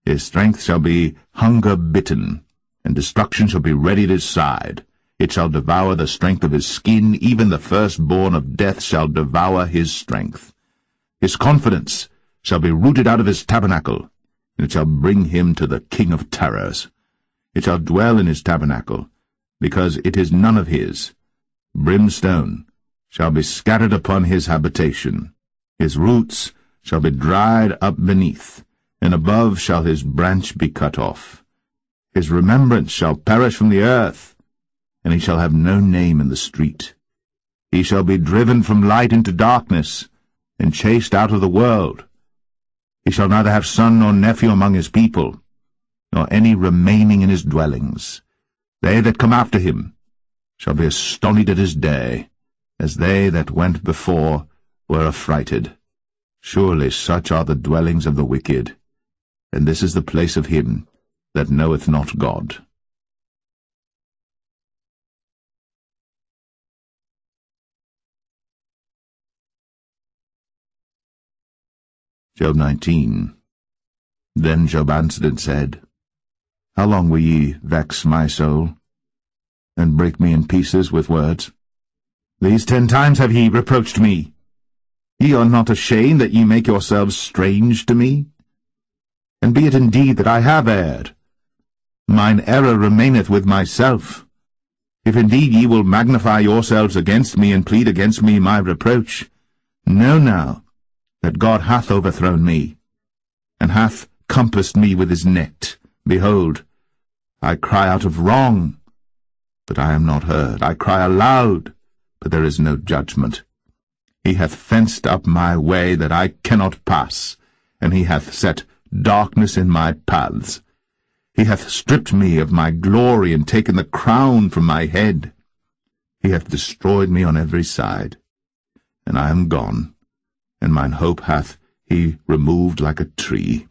His strength shall be hunger-bitten, and destruction shall be ready at his side. It shall devour the strength of his skin, even the firstborn of death shall devour his strength. His confidence shall be rooted out of his tabernacle, and it shall bring him to the king of terrors. It shall dwell in his tabernacle, because it is none of his. Brimstone shall be scattered upon his habitation. His roots shall be dried up beneath, and above shall his branch be cut off. His remembrance shall perish from the earth, and he shall have no name in the street. He shall be driven from light into darkness, and chased out of the world. He shall neither have son nor nephew among his people, nor any remaining in his dwellings. They that come after him shall be astonished at his day, as they that went before were affrighted. Surely such are the dwellings of the wicked, and this is the place of him that knoweth not God. Job 19. Then Job answered and said, How long will ye vex my soul, and break me in pieces with words? These 10 times have ye reproached me. Ye are not ashamed that ye make yourselves strange to me? And be it indeed that I have erred, mine error remaineth with myself. If indeed ye will magnify yourselves against me, and plead against me my reproach, know now that God hath overthrown me, and hath compassed me with his net. Behold, I cry out of wrong, but I am not heard. I cry aloud, but there is no judgment. He hath fenced up my way that I cannot pass, and he hath set darkness in my paths. He hath stripped me of my glory, and taken the crown from my head. He hath destroyed me on every side, and I am gone, and mine hope hath he removed like a tree.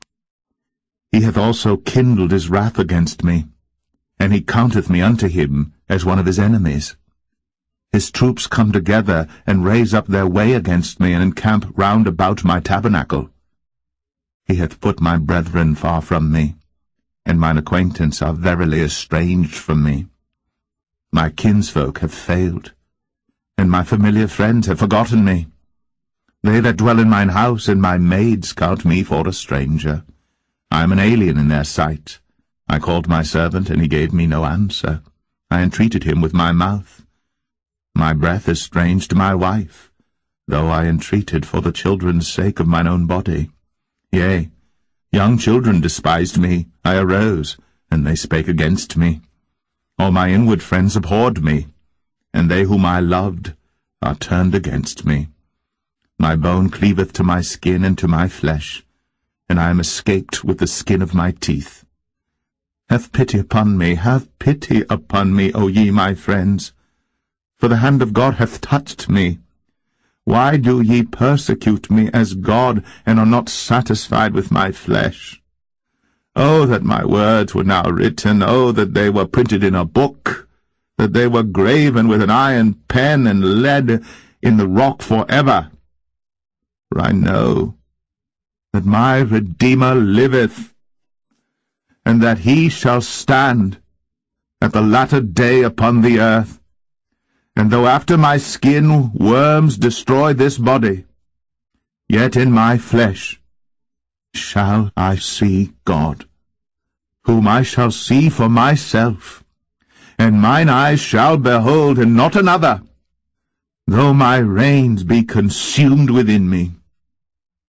He hath also kindled his wrath against me, and he counteth me unto him as one of his enemies. His troops come together, and raise up their way against me, and encamp round about my tabernacle. He hath put my brethren far from me, and mine acquaintance are verily estranged from me. My kinsfolk have failed, and my familiar friends have forgotten me. They that dwell in mine house and my maids count me for a stranger. I am an alien in their sight. I called my servant, and he gave me no answer. I entreated him with my mouth. My breath is strange to my wife, though I entreated for the children's sake of mine own body. Yea, young children despised me. I arose, and they spake against me. All my inward friends abhorred me, and they whom I loved are turned against me. My bone cleaveth to my skin and to my flesh, and I am escaped with the skin of my teeth. Have pity upon me, have pity upon me, O ye my friends, for the hand of God hath touched me. Why do ye persecute me as God, and are not satisfied with my flesh? Oh, that my words were now written, oh, that they were printed in a book, that they were graven with an iron pen, and lead in the rock forever. For I know that my Redeemer liveth, and that he shall stand at the latter day upon the earth. And though after my skin worms destroy this body, yet in my flesh shall I see God, whom I shall see for myself, and mine eyes shall behold, and not another, though my reins be consumed within me.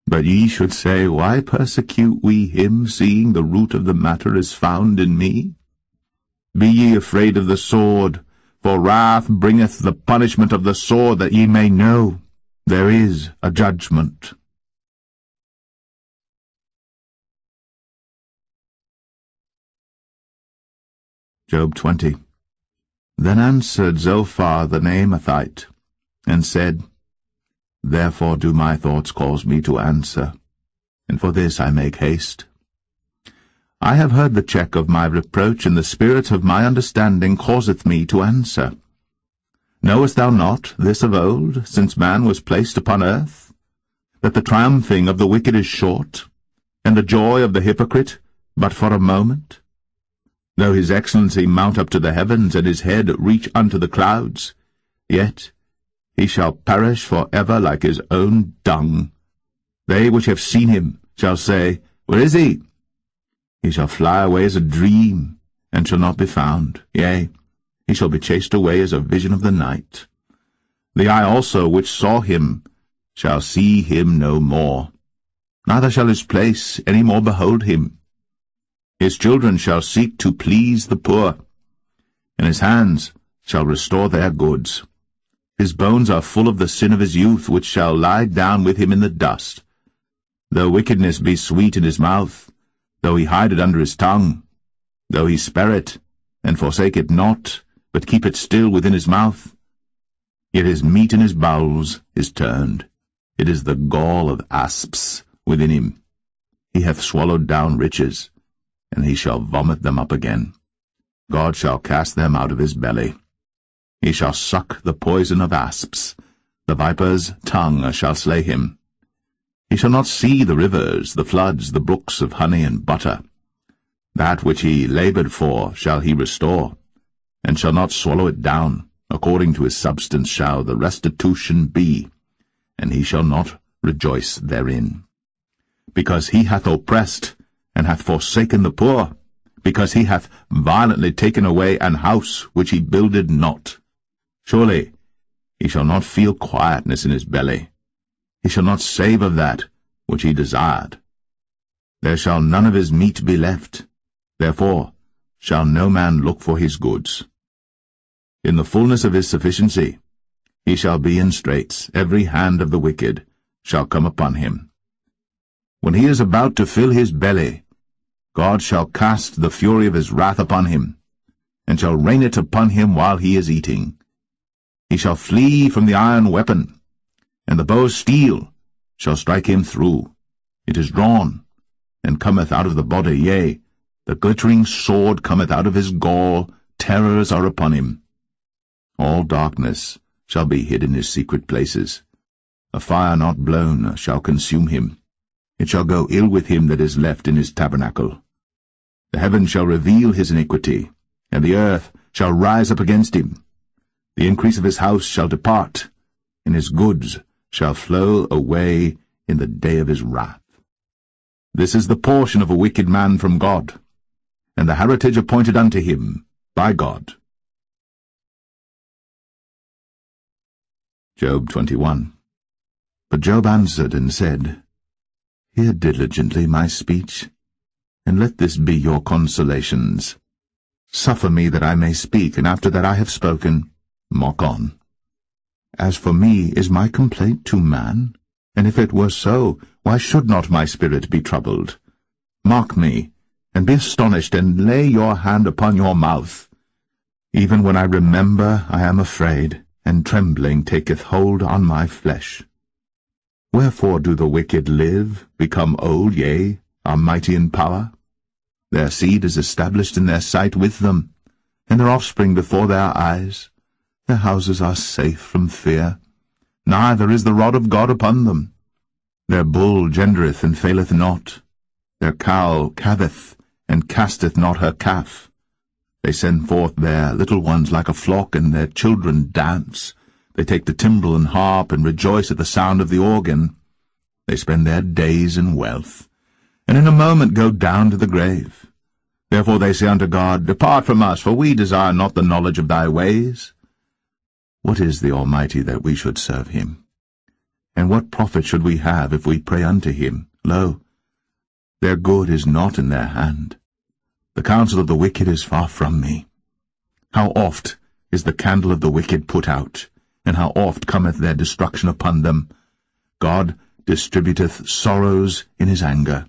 But ye should say, Why persecute we him, seeing the root of the matter is found in me? Be ye afraid of the sword, for wrath bringeth the punishment of the sword, that ye may know there is a judgment. Job 20. Then answered Zophar the Naamathite, and said, Therefore do my thoughts cause me to answer, and for this I make haste. I have heard the check of my reproach, and the spirit of my understanding causeth me to answer. Knowest thou not this of old, since man was placed upon earth? that the triumphing of the wicked is short, and the joy of the hypocrite but for a moment? Though his excellency mount up to the heavens, and his head reach unto the clouds, yet he shall perish for ever like his own dung. They which have seen him shall say, Where is he? He shall fly away as a dream, and shall not be found. Yea, he shall be chased away as a vision of the night. The eye also which saw him shall see him no more, neither shall his place any more behold him. His children shall seek to please the poor, and his hands shall restore their goods. His bones are full of the sin of his youth, which shall lie down with him in the dust. Though wickedness be sweet in his mouth, though he hide it under his tongue, though he spare it, and forsake it not, but keep it still within his mouth, yet his meat in his bowels is turned. It is the gall of asps within him. He hath swallowed down riches, and he shall vomit them up again. God shall cast them out of his belly. He shall suck the poison of asps. The viper's tongue shall slay him. He shall not see the rivers, the floods, the brooks of honey and butter. That which he laboured for shall he restore, and shall not swallow it down. According to his substance shall the restitution be, and he shall not rejoice therein. Because he hath oppressed, and hath forsaken the poor, because he hath violently taken away an house which he builded not. Surely he shall not feel quietness in his belly. He shall not save of that which he desired. There shall none of his meat be left, therefore shall no man look for his goods. In the fullness of his sufficiency he shall be in straits, every hand of the wicked shall come upon him. When he is about to fill his belly, God shall cast the fury of his wrath upon him, and shall rain it upon him while he is eating. He shall flee from the iron weapon, and the bow of steel shall strike him through. It is drawn, and cometh out of the body, yea, the glittering sword cometh out of his gall, terrors are upon him. All darkness shall be hid in his secret places. A fire not blown shall consume him. It shall go ill with him that is left in his tabernacle. The heaven shall reveal his iniquity, and the earth shall rise up against him. The increase of his house shall depart, and his goods shall flow away in the day of his wrath. This is the portion of a wicked man from God, and the heritage appointed unto him by God. Job 21. But Job answered and said, Hear diligently my speech, and let this be your consolations. Suffer me that I may speak, and after that I have spoken, mock on. As for me, is my complaint to man? And if it were so, why should not my spirit be troubled? Mark me, and be astonished, and lay your hand upon your mouth. Even when I remember, I am afraid, and trembling taketh hold on my flesh. Wherefore do the wicked live, become old, yea, are mighty in power? Their seed is established in their sight with them, and their offspring before their eyes. Their houses are safe from fear, neither is the rod of God upon them. Their bull gendereth and faileth not. Their cow calveth, and casteth not her calf. They send forth their little ones like a flock, and their children dance. They take the timbrel and harp, and rejoice at the sound of the organ. They spend their days in wealth, and in a moment go down to the grave. Therefore they say unto God, Depart from us, for we desire not the knowledge of thy ways. What is the Almighty that we should serve him? And what profit should we have if we pray unto him? Lo, their good is not in their hand. The counsel of the wicked is far from me. How oft is the candle of the wicked put out, and how oft cometh their destruction upon them. God distributeth sorrows in his anger.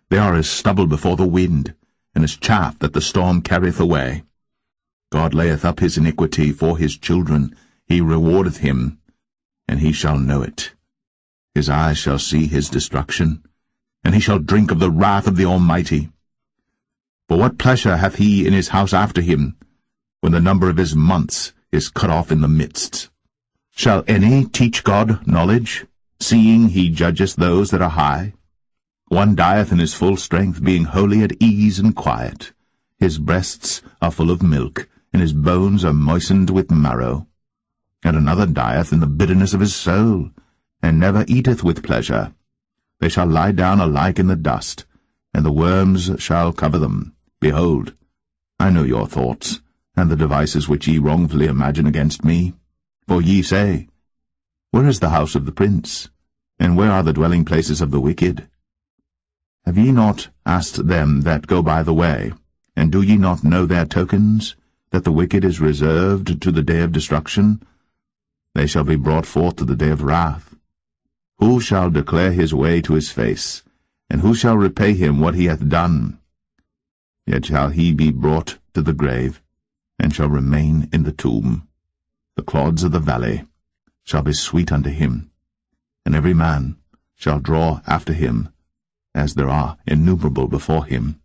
They are as stubble before the wind, and as chaff that the storm carrieth away. God layeth up his iniquity for his children, he rewardeth him, and he shall know it. His eyes shall see his destruction, and he shall drink of the wrath of the Almighty. For what pleasure hath he in his house after him, when the number of his months is cut off in the midst? Shall any teach God knowledge? seeing he judgeth those that are high? One dieth in his full strength, being wholly at ease and quiet. His breasts are full of milk, and his bones are moistened with marrow. And another dieth in the bitterness of his soul, and never eateth with pleasure. They shall lie down alike in the dust, and the worms shall cover them. Behold, I know your thoughts, and the devices which ye wrongfully imagine against me. For ye say, Where is the house of the prince? And where are the dwelling places of the wicked? Have ye not asked them that go by the way, and do ye not know their tokens, that the wicked is reserved to the day of destruction? They shall be brought forth to the day of wrath. Who shall declare his way to his face, and who shall repay him what he hath done? Yet shall he be brought to the grave, and shall remain in the tomb. The clods of the valley shall be sweet unto him, and every man shall draw after him, as there are innumerable before him.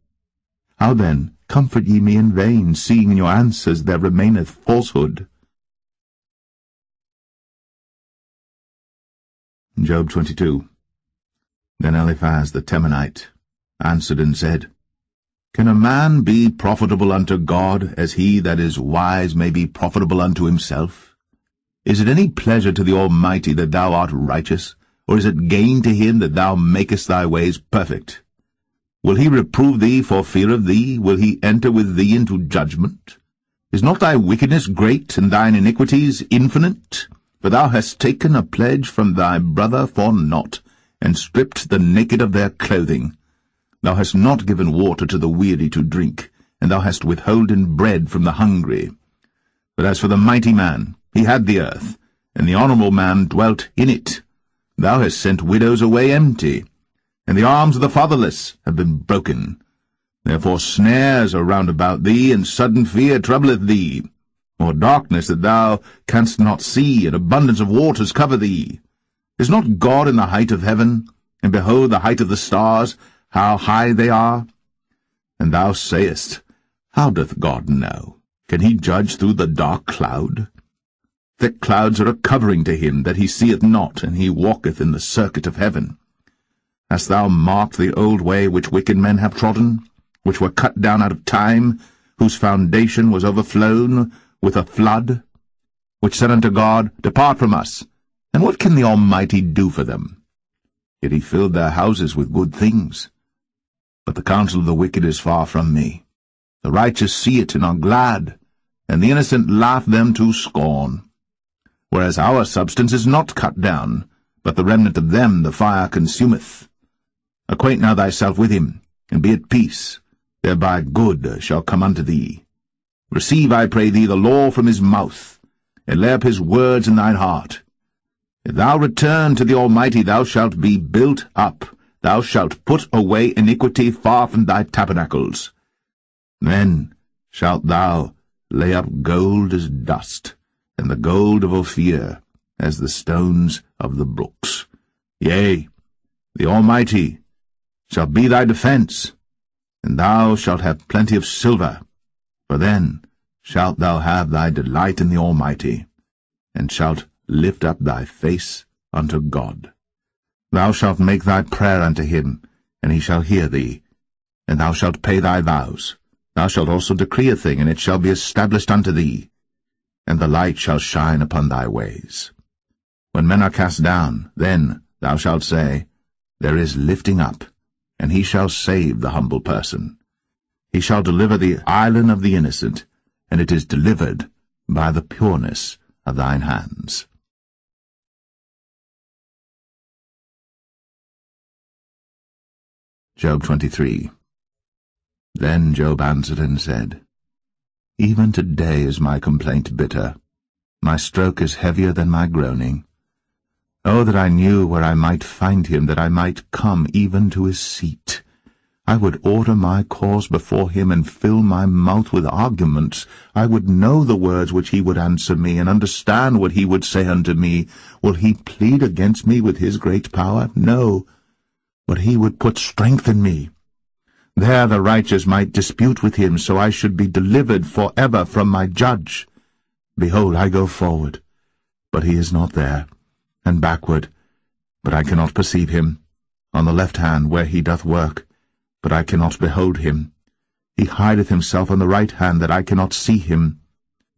How then comfort ye me in vain, seeing in your answers there remaineth falsehood? Job 22. Then Eliphaz the Temanite answered and said, Can a man be profitable unto God, as he that is wise may be profitable unto himself? Is it any pleasure to the Almighty that thou art righteous, or is it gain to him that thou makest thy ways perfect? Will he reprove thee for fear of thee? Will he enter with thee into judgment? Is not thy wickedness great, and thine iniquities infinite? For thou hast taken a pledge from thy brother for naught, and stripped the naked of their clothing. Thou hast not given water to the weary to drink, and thou hast withholden bread from the hungry. But as for the mighty man, he had the earth, and the honourable man dwelt in it. Thou hast sent widows away empty, and the arms of the fatherless have been broken. Therefore snares are round about thee, and sudden fear troubleth thee. Or darkness that thou canst not see, and abundance of waters cover thee. Is not God in the height of heaven? And behold the height of the stars, how high they are? And thou sayest, How doth God know? Can he judge through the dark cloud? Thick clouds are a covering to him that he seeth not, and he walketh in the circuit of heaven. Hast thou marked the old way which wicked men have trodden, which were cut down out of time, whose foundation was overflown with a flood, which said unto God, Depart from us, and what can the Almighty do for them? Yet he filled their houses with good things. But the counsel of the wicked is far from me. The righteous see it and are glad, and the innocent laugh them to scorn. Whereas our substance is not cut down, but the remnant of them the fire consumeth. Acquaint now thyself with him, and be at peace, thereby good shall come unto thee. Receive, I pray thee, the law from his mouth, and lay up his words in thine heart. If thou return to the Almighty, thou shalt be built up. Thou shalt put away iniquity far from thy tabernacles. Then shalt thou lay up gold as dust, and the gold of Ophir as the stones of the brooks. Yea, the Almighty shall be thy defence, and thou shalt have plenty of silver. For then shalt thou have thy delight in the Almighty, and shalt lift up thy face unto God. Thou shalt make thy prayer unto him, and he shall hear thee, and thou shalt pay thy vows. Thou shalt also decree a thing, and it shall be established unto thee, and the light shall shine upon thy ways. When men are cast down, then thou shalt say, There is lifting up, and he shall save the humble person. He shall deliver the island of the innocent, and it is delivered by the pureness of thine hands. Job 23. Then Job answered and said, Even today is my complaint bitter. My stroke is heavier than my groaning. Oh, that I knew where I might find him, that I might come even to his seat. I would order my cause before him, and fill my mouth with arguments. I would know the words which he would answer me, and understand what he would say unto me. Will he plead against me with his great power? No, but he would put strength in me. There the righteous might dispute with him, so I should be delivered for ever from my judge. Behold, I go forward, but he is not there, and backward, but I cannot perceive him, on the left hand where he doth work, but I cannot behold him. He hideth himself on the right hand, that I cannot see him,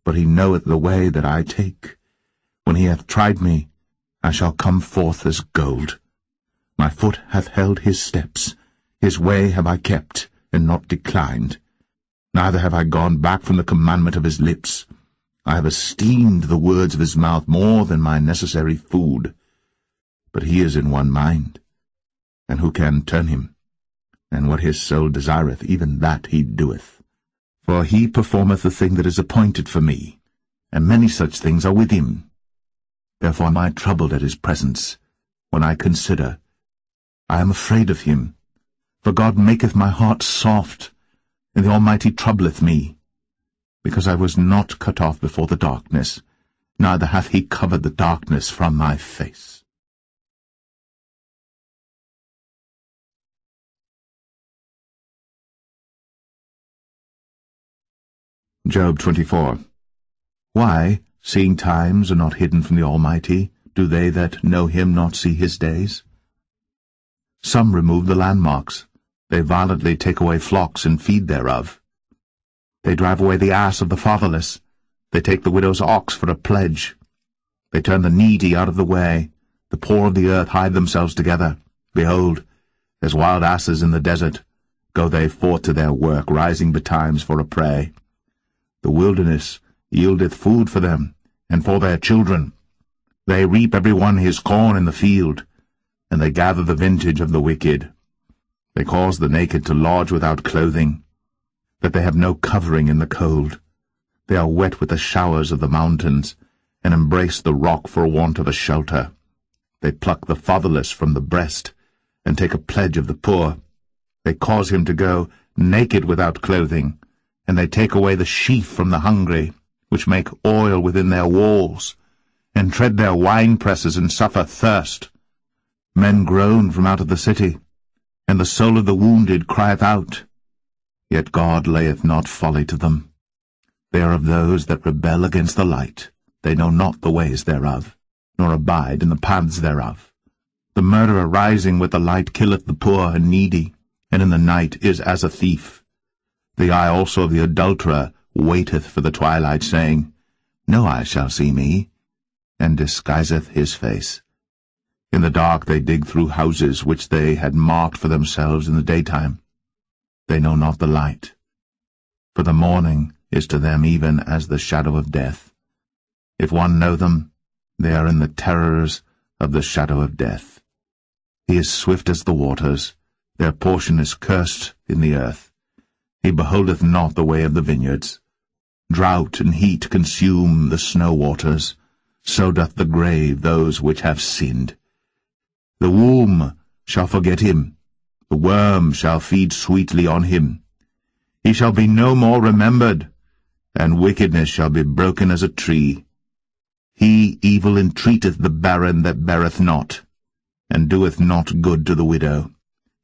but he knoweth the way that I take. When he hath tried me, I shall come forth as gold. My foot hath held his steps, his way have I kept, and not declined. Neither have I gone back from the commandment of his lips. I have esteemed the words of his mouth more than my necessary food. But he is in one mind, and who can turn him? And what his soul desireth, even that he doeth. For he performeth the thing that is appointed for me, and many such things are with him. Therefore am I troubled at his presence, when I consider. I am afraid of him, for God maketh my heart soft, and the Almighty troubleth me. Because I was not cut off before the darkness, neither hath he covered the darkness from my face. Job 24. Why, seeing times are not hidden from the Almighty, do they that know him not see his days? Some remove the landmarks, they violently take away flocks and feed thereof. They drive away the ass of the fatherless, they take the widow's ox for a pledge. They turn the needy out of the way, the poor of the earth hide themselves together. Behold, as wild asses in the desert, go they forth to their work, rising betimes for a prey. The wilderness yieldeth food for them, and for their children. They reap every one his corn in the field, and they gather the vintage of the wicked. They cause the naked to lodge without clothing, that they have no covering in the cold. They are wet with the showers of the mountains, and embrace the rock for want of a shelter. They pluck the fatherless from the breast, and take a pledge of the poor. They cause him to go naked without clothing, and they take away the sheaf from the hungry, which make oil within their walls, and tread their winepresses, and suffer thirst. Men groan from out of the city, and the soul of the wounded crieth out. Yet God layeth not folly to them. They are of those that rebel against the light. They know not the ways thereof, nor abide in the paths thereof. The murderer rising with the light killeth the poor and needy, and in the night is as a thief. The eye also of the adulterer waiteth for the twilight, saying, No eye shall see me, and disguiseth his face. In the dark they dig through houses which they had marked for themselves in the daytime. They know not the light, for the morning is to them even as the shadow of death. If one know them, they are in the terrors of the shadow of death. He is swift as the waters, their portion is cursed in the earth. He beholdeth not the way of the vineyards. Drought and heat consume the snow waters, so doth the grave those which have sinned. The womb shall forget him, the worm shall feed sweetly on him. He shall be no more remembered, and wickedness shall be broken as a tree. He evil entreateth the barren that beareth not, and doeth not good to the widow.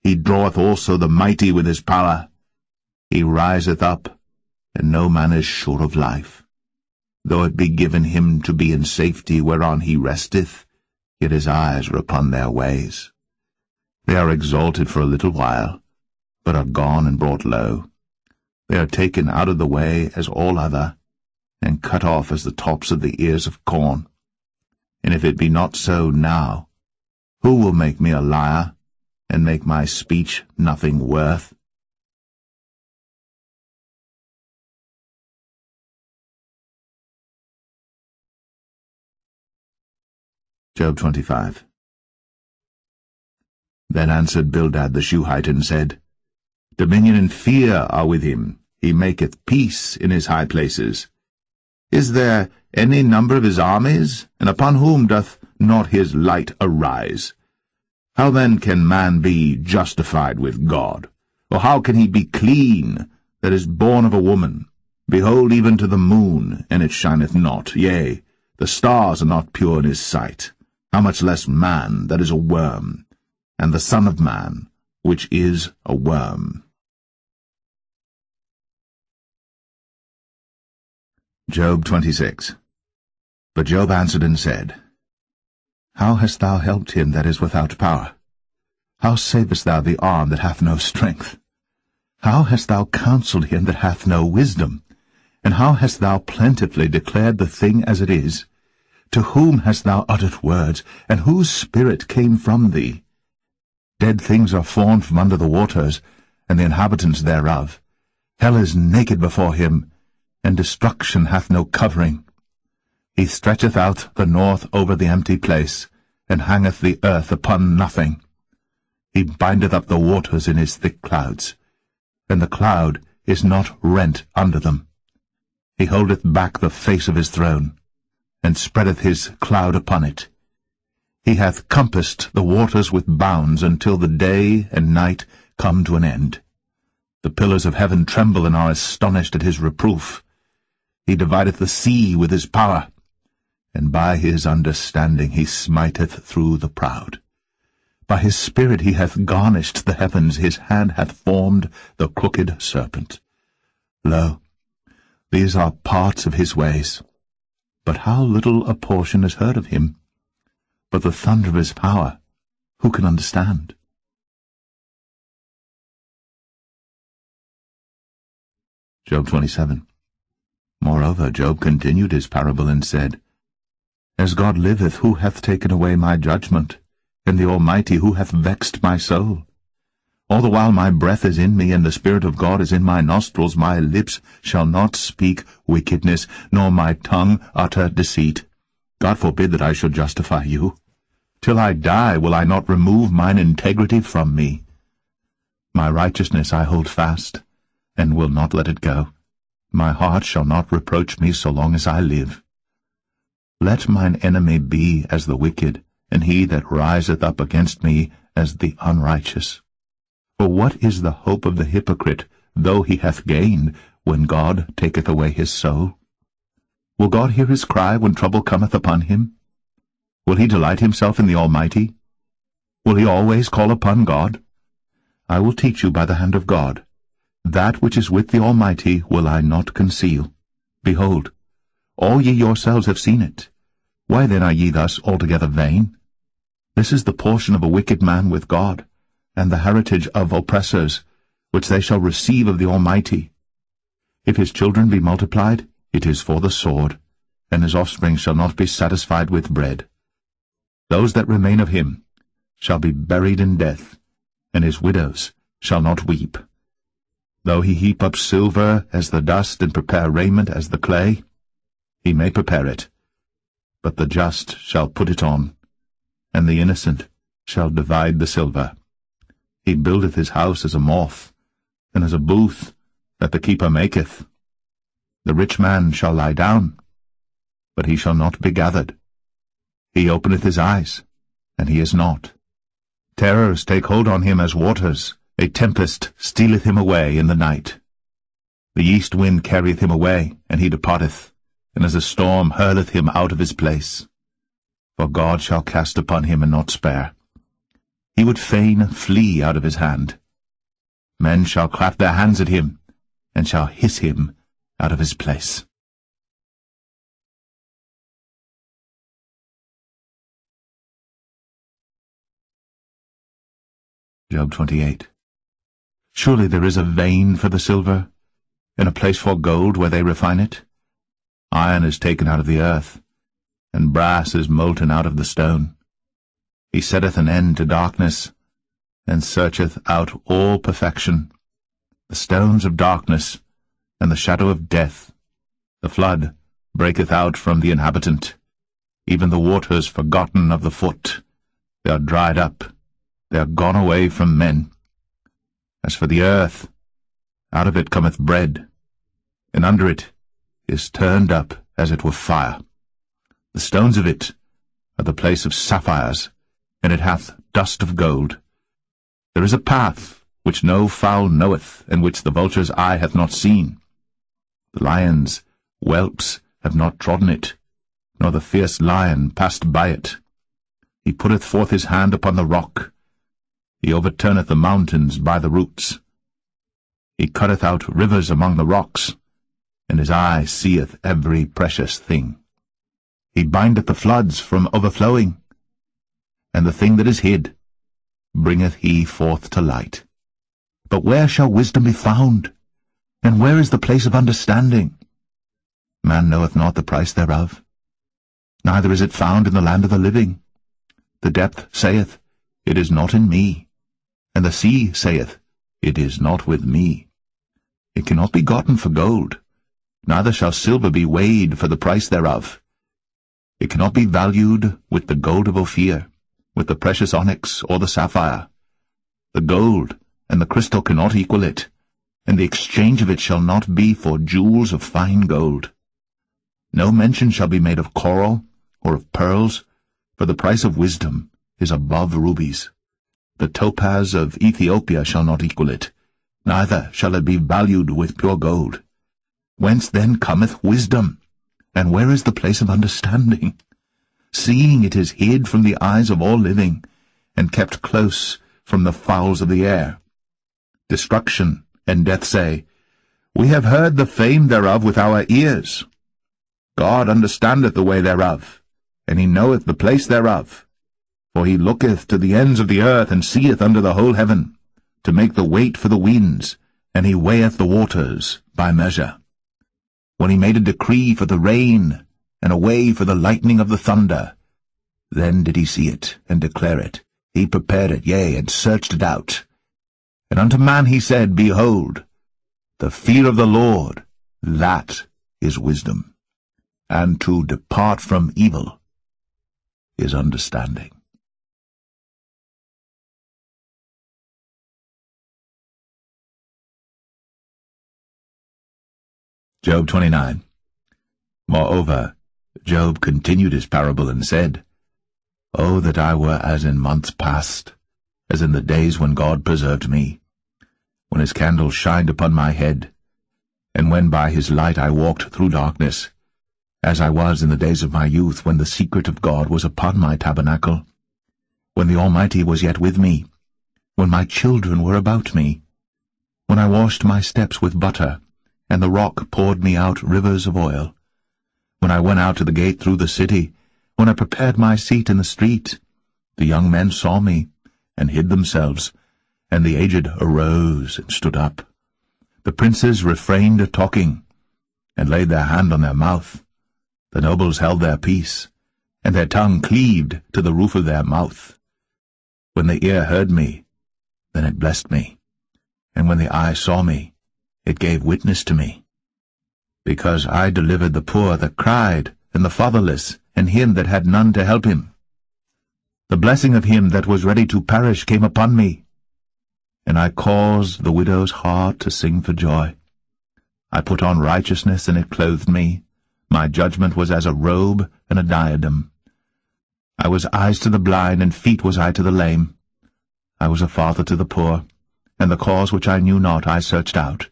He draweth also the mighty with his power. He riseth up, and no man is sure of life. Though it be given him to be in safety whereon he resteth, yet his eyes are upon their ways. They are exalted for a little while, but are gone and brought low. They are taken out of the way as all other, and cut off as the tops of the ears of corn. And if it be not so now, who will make me a liar, and make my speech nothing worth? Job 25. Then answered Bildad the Shuhite, and said, Dominion and fear are with him, he maketh peace in his high places. Is there any number of his armies, and upon whom doth not his light arise? How then can man be justified with God? Or how can he be clean that is born of a woman? Behold, even to the moon, and it shineth not, yea, the stars are not pure in his sight. How much less man that is a worm, and the Son of Man, which is a worm. Job 26. But Job answered and said, How hast thou helped him that is without power? How savest thou the arm that hath no strength? How hast thou counselled him that hath no wisdom? And how hast thou plentifully declared the thing as it is? To whom hast thou uttered words, and whose spirit came from thee? Dead things are formed from under the waters, and the inhabitants thereof. Hell is naked before him, and destruction hath no covering. He stretcheth out the north over the empty place, and hangeth the earth upon nothing. He bindeth up the waters in his thick clouds, and the cloud is not rent under them. He holdeth back the face of his throne, and spreadeth his cloud upon it. He hath compassed the waters with bounds until the day and night come to an end. The pillars of heaven tremble and are astonished at his reproof. He divideth the sea with his power, and by his understanding he smiteth through the proud. By his spirit he hath garnished the heavens, his hand hath formed the crooked serpent. Lo, these are parts of his ways, but how little a portion is heard of him. But the thunder of his power, who can understand? Job 27. Moreover, Job continued his parable and said, As God liveth, who hath taken away my judgment, and the Almighty, who hath vexed my soul? All the while my breath is in me, and the Spirit of God is in my nostrils, my lips shall not speak wickedness, nor my tongue utter deceit. God forbid that I should justify you. Till I die will I not remove mine integrity from me. My righteousness I hold fast, and will not let it go. My heart shall not reproach me so long as I live. Let mine enemy be as the wicked, and he that riseth up against me as the unrighteous. For what is the hope of the hypocrite, though he hath gained, when God taketh away his soul? Will God hear his cry when trouble cometh upon him? Will he delight himself in the Almighty? Will he always call upon God? I will teach you by the hand of God. That which is with the Almighty will I not conceal. Behold, all ye yourselves have seen it. Why then are ye thus altogether vain? This is the portion of a wicked man with God, and the heritage of oppressors, which they shall receive of the Almighty. If his children be multiplied, it is for the sword, and his offspring shall not be satisfied with bread. Those that remain of him shall be buried in death, and his widows shall not weep. Though he heap up silver as the dust, and prepare raiment as the clay, he may prepare it, but the just shall put it on, and the innocent shall divide the silver. He buildeth his house as a moth, and as a booth that the keeper maketh. The rich man shall lie down, but he shall not be gathered. He openeth his eyes, and he is not. Terrors take hold on him as waters. A tempest stealeth him away in the night. The east wind carrieth him away, and he departeth, and as a storm hurleth him out of his place. For God shall cast upon him and not spare. He would fain flee out of his hand. Men shall clap their hands at him, and shall hiss him out of his place. Job 28. Surely there is a vein for the silver, and a place for gold where they refine it. Iron is taken out of the earth, and brass is molten out of the stone. He setteth an end to darkness, and searcheth out all perfection. The stones of darkness, and the shadow of death. The flood breaketh out from the inhabitant, even the waters forgotten of the foot. They are dried up, they are gone away from men. As for the earth, out of it cometh bread, and under it is turned up as it were fire. The stones of it are the place of sapphires, and it hath dust of gold. There is a path which no fowl knoweth, and which the vulture's eye hath not seen. The lion's whelps have not trodden it, nor the fierce lion passed by it. He putteth forth his hand upon the rock. He overturneth the mountains by the roots. He cutteth out rivers among the rocks, and his eye seeth every precious thing. He bindeth the floods from overflowing, and the thing that is hid bringeth he forth to light. But where shall wisdom be found? And where is the place of understanding? Man knoweth not the price thereof, neither is it found in the land of the living. The depth saith, It is not in me, and the sea saith, It is not with me. It cannot be gotten for gold, neither shall silver be weighed for the price thereof. It cannot be valued with the gold of Ophir, with the precious onyx or the sapphire. The gold and the crystal cannot equal it, and the exchange of it shall not be for jewels of fine gold. No mention shall be made of coral or of pearls, for the price of wisdom is above rubies. The topaz of Ethiopia shall not equal it, neither shall it be valued with pure gold. Whence then cometh wisdom? And where is the place of understanding? Seeing it is hid from the eyes of all living, and kept close from the fowls of the air. Destruction and death say, We have heard the fame thereof with our ears. God understandeth the way thereof, and he knoweth the place thereof. For he looketh to the ends of the earth, and seeth under the whole heaven, to make the weight for the winds, and he weigheth the waters by measure. When he made a decree for the rain, and a way for the lightning of the thunder, then did he see it, and declare it. He prepared it, yea, and searched it out. And unto man he said, Behold, the fear of the Lord, that is wisdom, and to depart from evil is understanding. Job 29. Moreover, Job continued his parable and said, O that I were as in months past, as in the days when God preserved me, when his candle shined upon my head, and when by his light I walked through darkness, as I was in the days of my youth, when the secret of God was upon my tabernacle, when the Almighty was yet with me, when my children were about me, when I washed my steps with butter, and the rock poured me out rivers of oil, when I went out to the gate through the city, when I prepared my seat in the street, the young men saw me, and hid themselves, and the aged arose and stood up. The princes refrained talking, and laid their hand on their mouth. The nobles held their peace, and their tongue cleaved to the roof of their mouth. When the ear heard me, then it blessed me, and when the eye saw me, it gave witness to me. Because I delivered the poor that cried, and the fatherless, and him that had none to help him. The blessing of him that was ready to perish came upon me, and I caused the widow's heart to sing for joy. I put on righteousness, and it clothed me. My judgment was as a robe and a diadem. I was eyes to the blind, and feet was I to the lame. I was a father to the poor, and the cause which I knew not I searched out.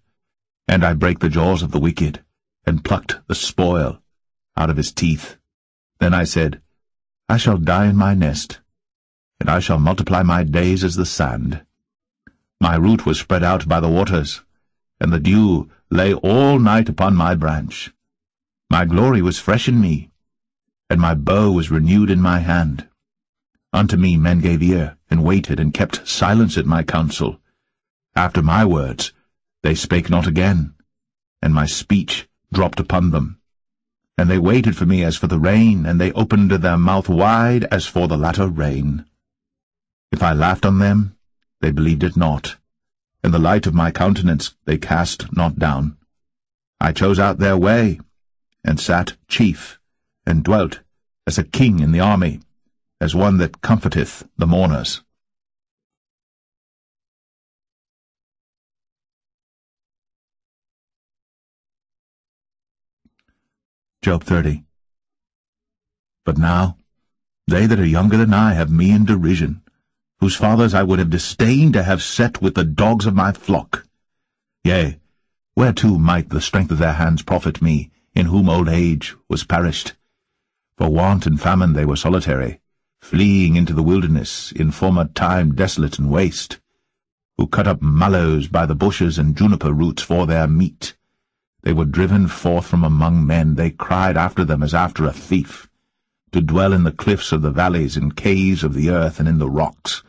And I brake the jaws of the wicked, and plucked the spoil out of his teeth. Then I said, I shall die in my nest, and I shall multiply my days as the sand. My root was spread out by the waters, and the dew lay all night upon my branch. My glory was fresh in me, and my bow was renewed in my hand. Unto me men gave ear, and waited, and kept silence at my counsel. After my words they spake not again, and my speech dropped upon them. And they waited for me as for the rain, and they opened their mouth wide as for the latter rain. If I laughed on them, they believed it not, and the light of my countenance they cast not down. I chose out their way, and sat chief, and dwelt as a king in the army, as one that comforteth the mourners. Job 30. But now, they that are younger than I have me in derision, whose fathers I would have disdained to have set with the dogs of my flock. Yea, whereto might the strength of their hands profit me, in whom old age was perished? For want and famine they were solitary, fleeing into the wilderness, in former time desolate and waste, who cut up mallows by the bushes and juniper roots for their meat. They were driven forth from among men, they cried after them as after a thief. to dwell in the cliffs of the valleys, in caves of the earth, and in the rocks.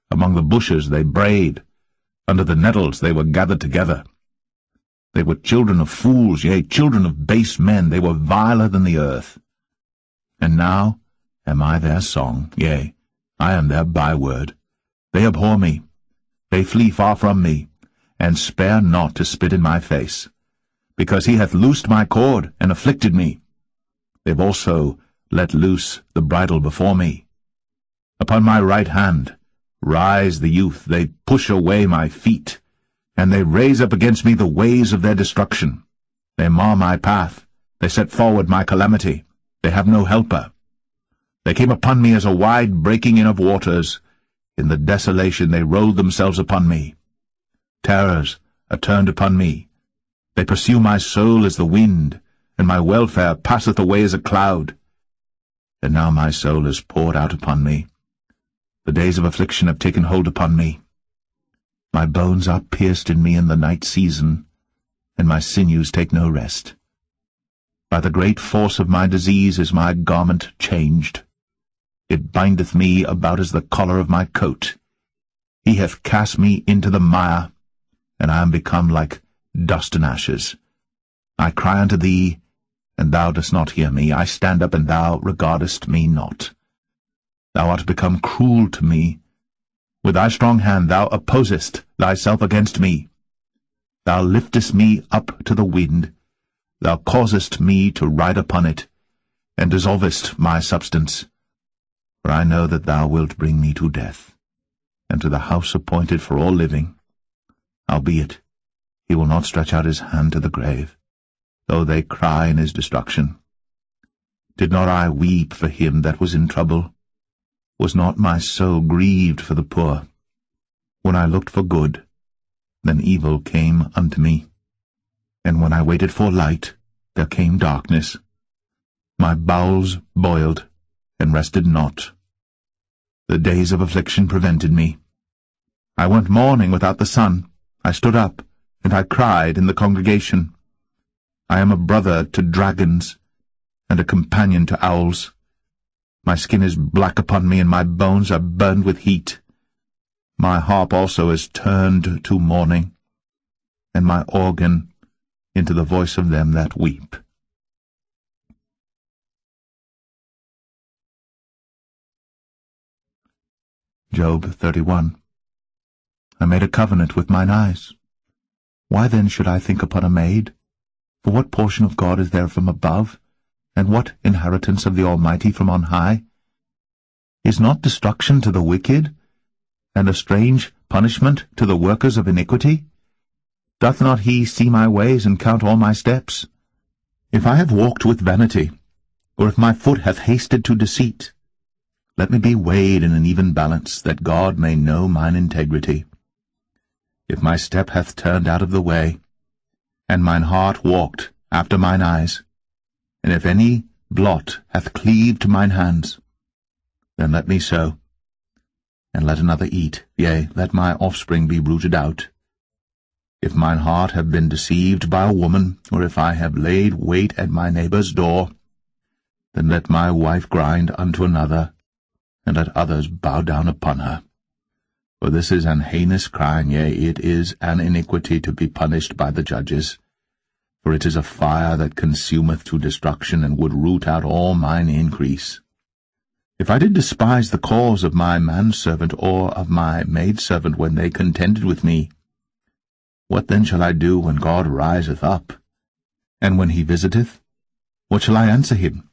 Among the bushes they brayed, under the nettles they were gathered together. They were children of fools, yea, children of base men, they were viler than the earth. And now am I their song, yea, I am their byword. They abhor me, they flee far from me, and spare not to spit in my face, because he hath loosed my cord, and afflicted me. They've also let loose the bridle before me. Upon my right hand rise the youth, they push away my feet, and they raise up against me the ways of their destruction. They mar my path, they set forward my calamity, they have no helper. They came upon me as a wide breaking in of waters. In the desolation they rolled themselves upon me. Terrors are turned upon me. They pursue my soul as the wind, and my welfare passeth away as a cloud. And now my soul is poured out upon me. The days of affliction have taken hold upon me. My bones are pierced in me in the night season, and my sinews take no rest. By the great force of my disease is my garment changed. It bindeth me about as the collar of my coat. He hath cast me into the mire, and I am become like dust and ashes. I cry unto thee, and thou dost not hear me. I stand up, and thou regardest me not. Thou art become cruel to me. With thy strong hand thou opposest thyself against me. Thou liftest me up to the wind. Thou causest me to ride upon it, and dissolvest my substance. For I know that thou wilt bring me to death, and to the house appointed for all living. Howbeit, he will not stretch out his hand to the grave, though they cry in his destruction. Did not I weep for him that was in trouble? Was not my soul grieved for the poor? When I looked for good, then evil came unto me. And when I waited for light, there came darkness. My bowels boiled, and rested not. The days of affliction prevented me. I went mourning without the sun. I stood up, and I cried in the congregation. I am a brother to dragons, and a companion to owls. My skin is black upon me, and my bones are burned with heat. My harp also is turned to mourning, and my organ into the voice of them that weep. Job 31. I made a covenant with mine eyes. Why then should I think upon a maid? For what portion of God is there from above, and what inheritance of the Almighty from on high? Is not destruction to the wicked, and a strange punishment to the workers of iniquity? Doth not he see my ways, and count all my steps? If I have walked with vanity, or if my foot hath hasted to deceit, let me be weighed in an even balance, that God may know mine integrity. If my step hath turned out of the way, and mine heart walked after mine eyes, and if any blot hath cleaved to mine hands, then let me sow, and let another eat, yea, let my offspring be rooted out. If mine heart have been deceived by a woman, or if I have laid wait at my neighbour's door, then let my wife grind unto another, and let others bow down upon her. For this is an heinous crime, yea, it is an iniquity to be punished by the judges. For it is a fire that consumeth to destruction, and would root out all mine increase. If I did despise the cause of my manservant or of my maidservant when they contended with me, what then shall I do when God riseth up? And when he visiteth, what shall I answer him?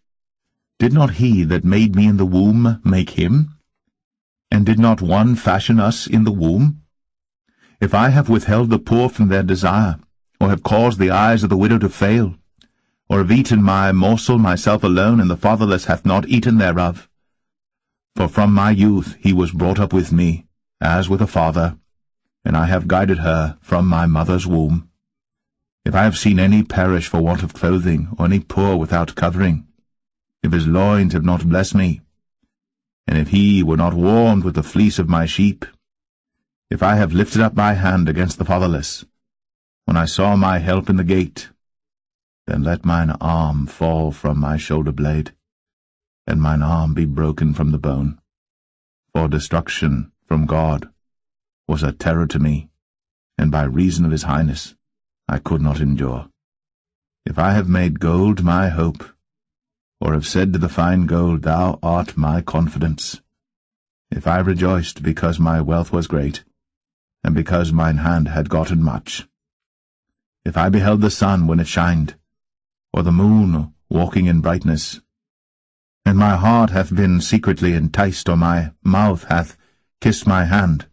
Did not he that made me in the womb make him? And did not one fashion us in the womb? If I have withheld the poor from their desire, or have caused the eyes of the widow to fail, or have eaten my morsel myself alone, and the fatherless hath not eaten thereof, for from my youth he was brought up with me, as with a father, and I have guided her from my mother's womb. If I have seen any perish for want of clothing, or any poor without covering, if his loins have not blessed me, and if he were not warmed with the fleece of my sheep, if I have lifted up my hand against the fatherless, when I saw my help in the gate, then let mine arm fall from my shoulder blade, and mine arm be broken from the bone. For destruction from God was a terror to me, and by reason of his highness I could not endure. If I have made gold my hope, or have said to the fine gold, Thou art my confidence, if I rejoiced because my wealth was great, and because mine hand had gotten much, if I beheld the sun when it shined, or the moon walking in brightness, and my heart hath been secretly enticed, or my mouth hath kissed my hand,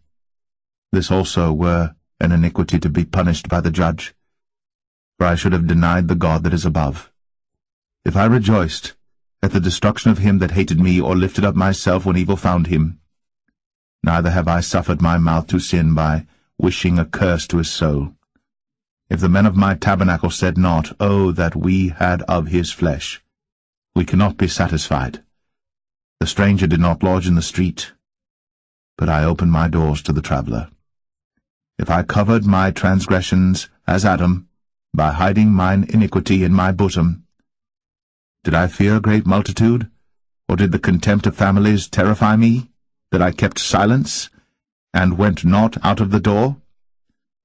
this also were an iniquity to be punished by the judge, for I should have denied the God that is above. If I rejoiced at the destruction of him that hated me, or lifted up myself when evil found him, neither have I suffered my mouth to sin by wishing a curse to his soul. If the men of my tabernacle said not, Oh, that we had of his flesh, we cannot be satisfied. The stranger did not lodge in the street, but I opened my doors to the traveller. If I covered my transgressions as Adam, by hiding mine iniquity in my bosom, did I fear a great multitude, or did the contempt of families terrify me, that I kept silence, and went not out of the door?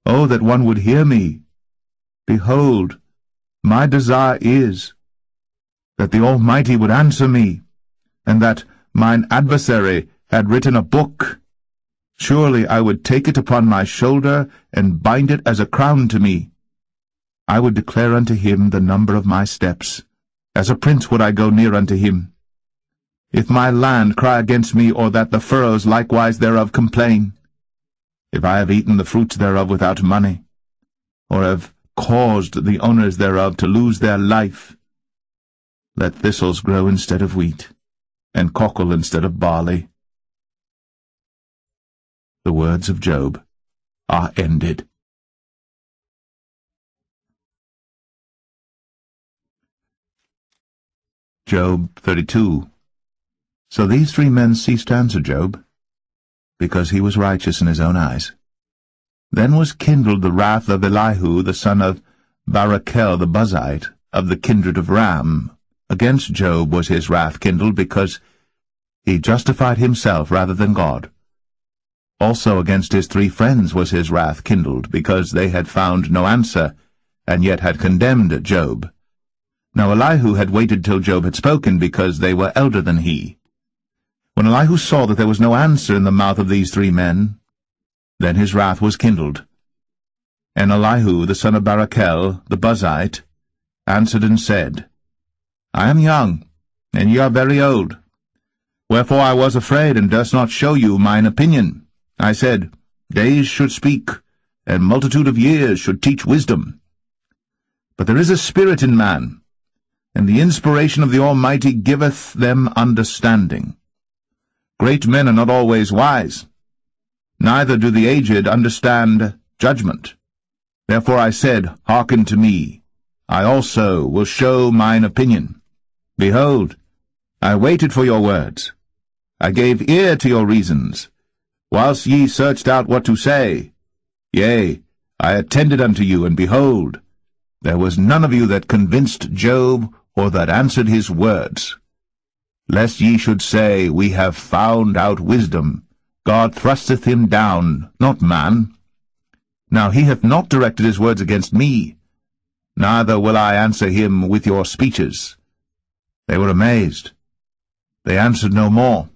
Oh, that one would hear me! Behold, my desire is that the Almighty would answer me, and that mine adversary had written a book. Surely I would take it upon my shoulder, and bind it as a crown to me. I would declare unto him the number of my steps. As a prince would I go near unto him. If my land cry against me, or that the furrows likewise thereof complain, if I have eaten the fruits thereof without money, or have caused the owners thereof to lose their life, let thistles grow instead of wheat, and cockle instead of barley. The words of Job are ended. Job 32. So these three men ceased to answer Job, because he was righteous in his own eyes. Then was kindled the wrath of Elihu the son of Barachel the Buzite, of the kindred of Ram. Against Job was his wrath kindled, because he justified himself rather than God. Also against his three friends was his wrath kindled, because they had found no answer, and yet had condemned Job. Now Elihu had waited till Job had spoken, because they were elder than he. When Elihu saw that there was no answer in the mouth of these three men, then his wrath was kindled. And Elihu the son of Barachel the Buzite answered and said, I am young, and ye are very old. Wherefore I was afraid, and durst not show you mine opinion. I said, Days should speak, and multitude of years should teach wisdom. But there is a spirit in man, and the inspiration of the Almighty giveth them understanding. Great men are not always wise, neither do the aged understand judgment. Therefore I said, Hearken to me, I also will show mine opinion. Behold, I waited for your words. I gave ear to your reasons, whilst ye searched out what to say. Yea, I attended unto you, and behold, there was none of you that convinced Job, or that answered his words. Lest ye should say, We have found out wisdom, God thrusteth him down, not man. Now he hath not directed his words against me, neither will I answer him with your speeches. They were amazed. They answered no more.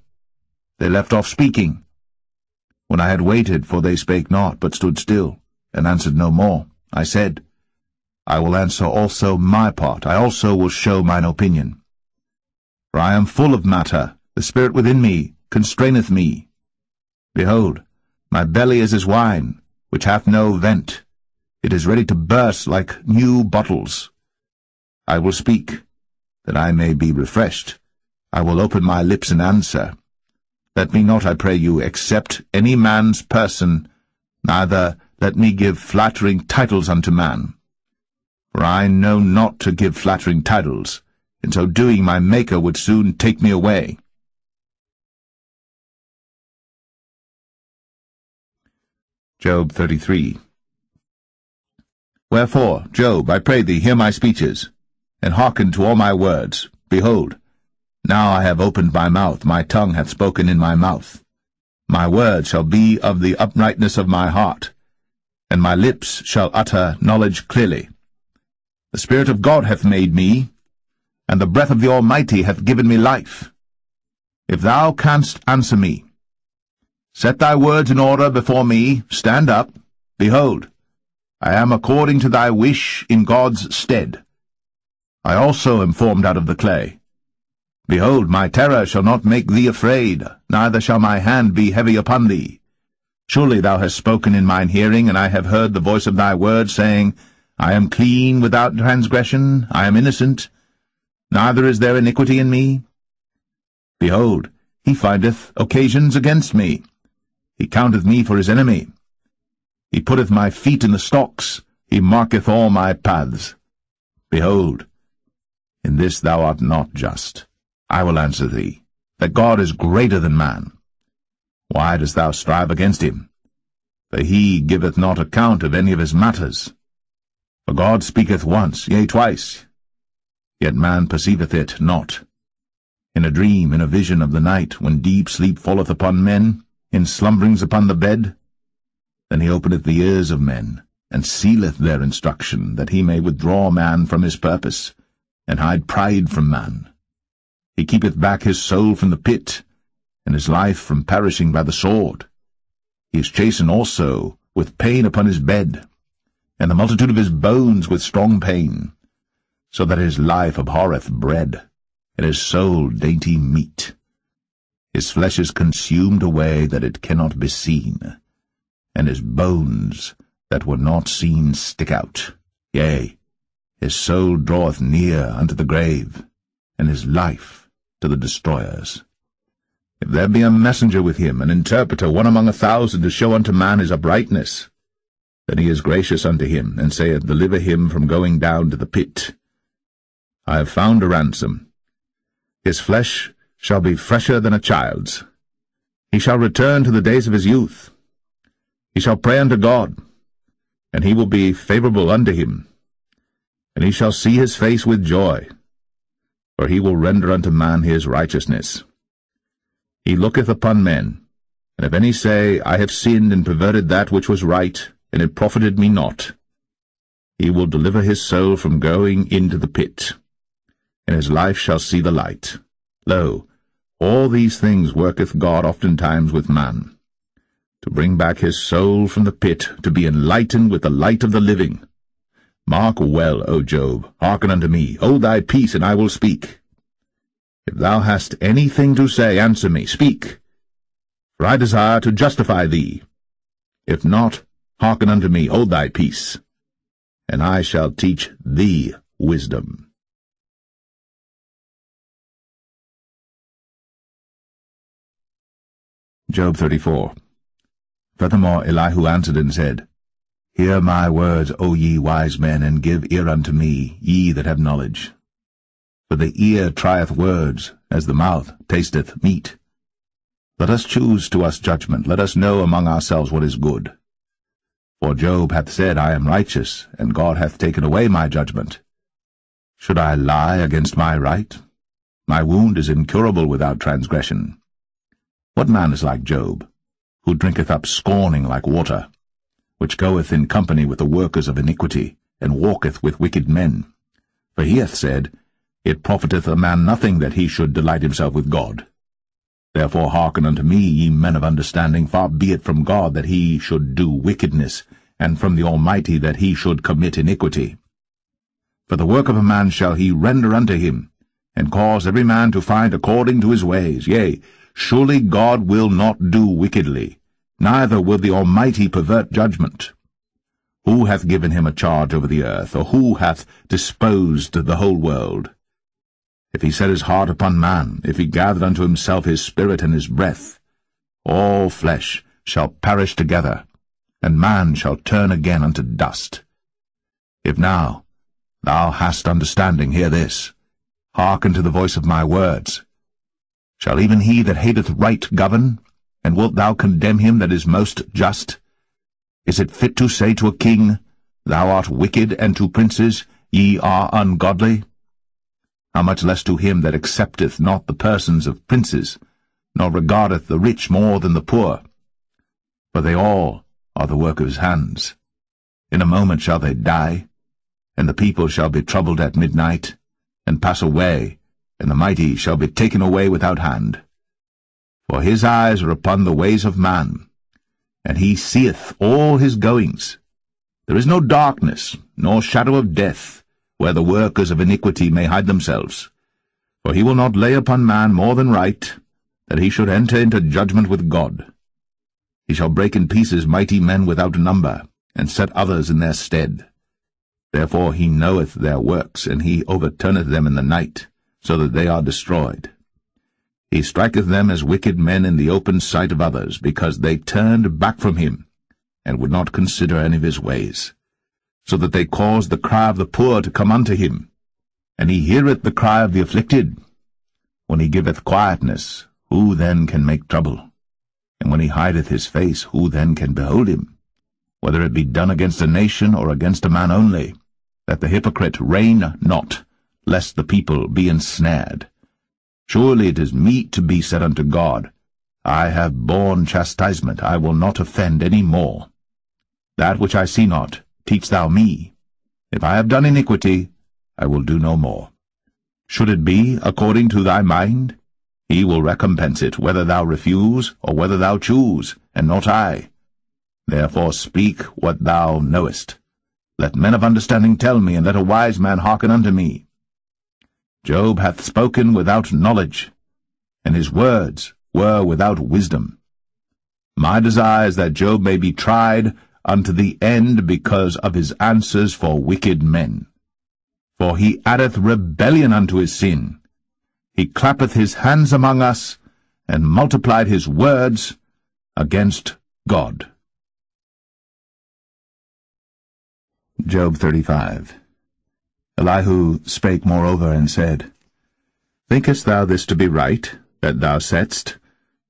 They left off speaking. When I had waited, for they spake not, but stood still, and answered no more, I said, I will answer also my part, I also will show mine opinion. For I am full of matter, the spirit within me constraineth me. Behold, my belly is as wine, which hath no vent. It is ready to burst like new bottles. I will speak, that I may be refreshed. I will open my lips and answer. Let me not, I pray you, accept any man's person, neither let me give flattering titles unto man. For I know not to give flattering titles. In so doing my Maker would soon take me away. Job 33. Wherefore, Job, I pray thee, hear my speeches, and hearken to all my words. Behold, Now I have opened my mouth, my tongue hath spoken in my mouth. My word shall be of the uprightness of my heart, and my lips shall utter knowledge clearly. The Spirit of God hath made me, and the breath of the Almighty hath given me life. If thou canst answer me, set thy words in order before me, stand up, behold, I am according to thy wish in God's stead. I also am formed out of the clay. Behold, my terror shall not make thee afraid, neither shall my hand be heavy upon thee. Surely thou hast spoken in mine hearing, and I have heard the voice of thy word, saying, I am clean without transgression, I am innocent, neither is there iniquity in me. Behold, he findeth occasions against me. He counteth me for his enemy. He putteth my feet in the stocks. He marketh all my paths. Behold, in this thou art not just. I will answer thee, that God is greater than man. Why dost thou strive against him? For he giveth not account of any of his matters. For God speaketh once, yea, twice, yet man perceiveth it not. In a dream, in a vision of the night, when deep sleep falleth upon men, in slumberings upon the bed, then he openeth the ears of men, and sealeth their instruction, that he may withdraw man from his purpose, and hide pride from man. He keepeth back his soul from the pit, and his life from perishing by the sword. He is chastened also with pain upon his bed, and the multitude of his bones with strong pain, so that his life abhorreth bread, and his soul dainty meat. His flesh is consumed away that it cannot be seen, and his bones that were not seen stick out. Yea, his soul draweth near unto the grave, and his life to the destroyers. If there be a messenger with him, an interpreter, one among 1,000, to show unto man his uprightness, then he is gracious unto him, and saith, Deliver him from going down to the pit. I have found a ransom. His flesh shall be fresher than a child's. He shall return to the days of his youth. He shall pray unto God, and he will be favorable unto him, and he shall see his face with joy, for he will render unto man his righteousness. He looketh upon men, and if any say, I have sinned and perverted that which was right, and it profited me not, he will deliver his soul from going into the pit, and his life shall see the light. Lo, all these things worketh God oftentimes with man, to bring back his soul from the pit, to be enlightened with the light of the living. Mark well, O Job, hearken unto me, hold thy peace, and I will speak. If thou hast anything to say, answer me, speak, for I desire to justify thee. If not, hearken unto me, hold thy peace, and I shall teach thee wisdom. Job 34. Furthermore Elihu answered and said, Hear my words, O ye wise men, and give ear unto me, ye that have knowledge. For the ear trieth words, as the mouth tasteth meat. Let us choose to us judgment, let us know among ourselves what is good. For Job hath said, I am righteous, and God hath taken away my judgment. Should I lie against my right? My wound is incurable without transgression. What man is like Job, who drinketh up scorning like water, which goeth in company with the workers of iniquity, and walketh with wicked men? For he hath said, It profiteth a man nothing that he should delight himself with God. Therefore hearken unto me, ye men of understanding, far be it from God that he should do wickedness, and from the Almighty that he should commit iniquity. For the work of a man shall he render unto him, and cause every man to find according to his ways. Yea, surely God will not do wickedly, neither will the Almighty pervert judgment. Who hath given him a charge over the earth, or who hath disposed the whole world? If he set his heart upon man, if he gathered unto himself his spirit and his breath, all flesh shall perish together, and man shall turn again unto dust. If now thou hast understanding, hear this. Hearken to the voice of my words. Shall even he that hateth right govern? And wilt thou condemn him that is most just? Is it fit to say to a king, Thou art wicked, and to princes, Ye are ungodly? how much less to him that accepteth not the persons of princes, nor regardeth the rich more than the poor? For they all are the work of his hands. In a moment shall they die, and the people shall be troubled at midnight, and pass away, and the mighty shall be taken away without hand. For his eyes are upon the ways of man, and he seeth all his goings. There is no darkness, nor shadow of death, where the workers of iniquity may hide themselves. For he will not lay upon man more than right, that he should enter into judgment with God. He shall break in pieces mighty men without number, and set others in their stead. Therefore he knoweth their works, and he overturneth them in the night, so that they are destroyed. He striketh them as wicked men in the open sight of others, because they turned back from him, and would not consider any of his ways, so that they caused the cry of the poor to come unto him, and he heareth the cry of the afflicted. When he giveth quietness, who then can make trouble? And when he hideth his face, who then can behold him? Whether it be done against a nation or against a man only, that the hypocrite reign not, lest the people be ensnared. Surely it is meet to be said unto God, I have borne chastisement, I will not offend any more. That which I see not, teach thou me. If I have done iniquity, I will do no more. Should it be according to thy mind, he will recompense it, whether thou refuse, or whether thou choose, and not I. Therefore speak what thou knowest. Let men of understanding tell me, and let a wise man hearken unto me. Job hath spoken without knowledge, and his words were without wisdom. My desire is that Job may be tried unto the end because of his answers for wicked men. For he addeth rebellion unto his sin. He clappeth his hands among us, and multiplied his words against God. Job 35. Elihu spake moreover and said, Thinkest thou this to be right, that thou saidst,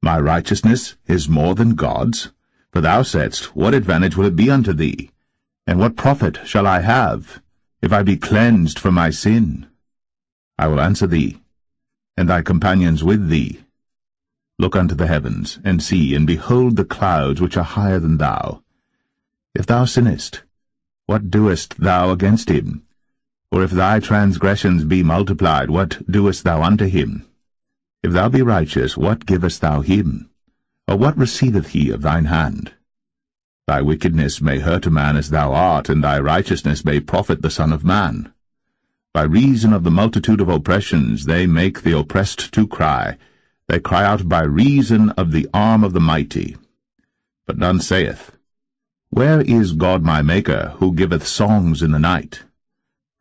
My righteousness is more than God's? For thou saidst, What advantage will it be unto thee? And what profit shall I have, if I be cleansed from my sin? I will answer thee, and thy companions with thee. Look unto the heavens, and see, and behold the clouds which are higher than thou. If thou sinnest, what doest thou against him? Or if thy transgressions be multiplied, what doest thou unto him? If thou be righteous, what givest thou him? Or what receiveth he of thine hand? Thy wickedness may hurt a man as thou art, and thy righteousness may profit the Son of Man. By reason of the multitude of oppressions they make the oppressed to cry. They cry out by reason of the arm of the mighty. But none saith, Where is God my Maker, who giveth songs in the night?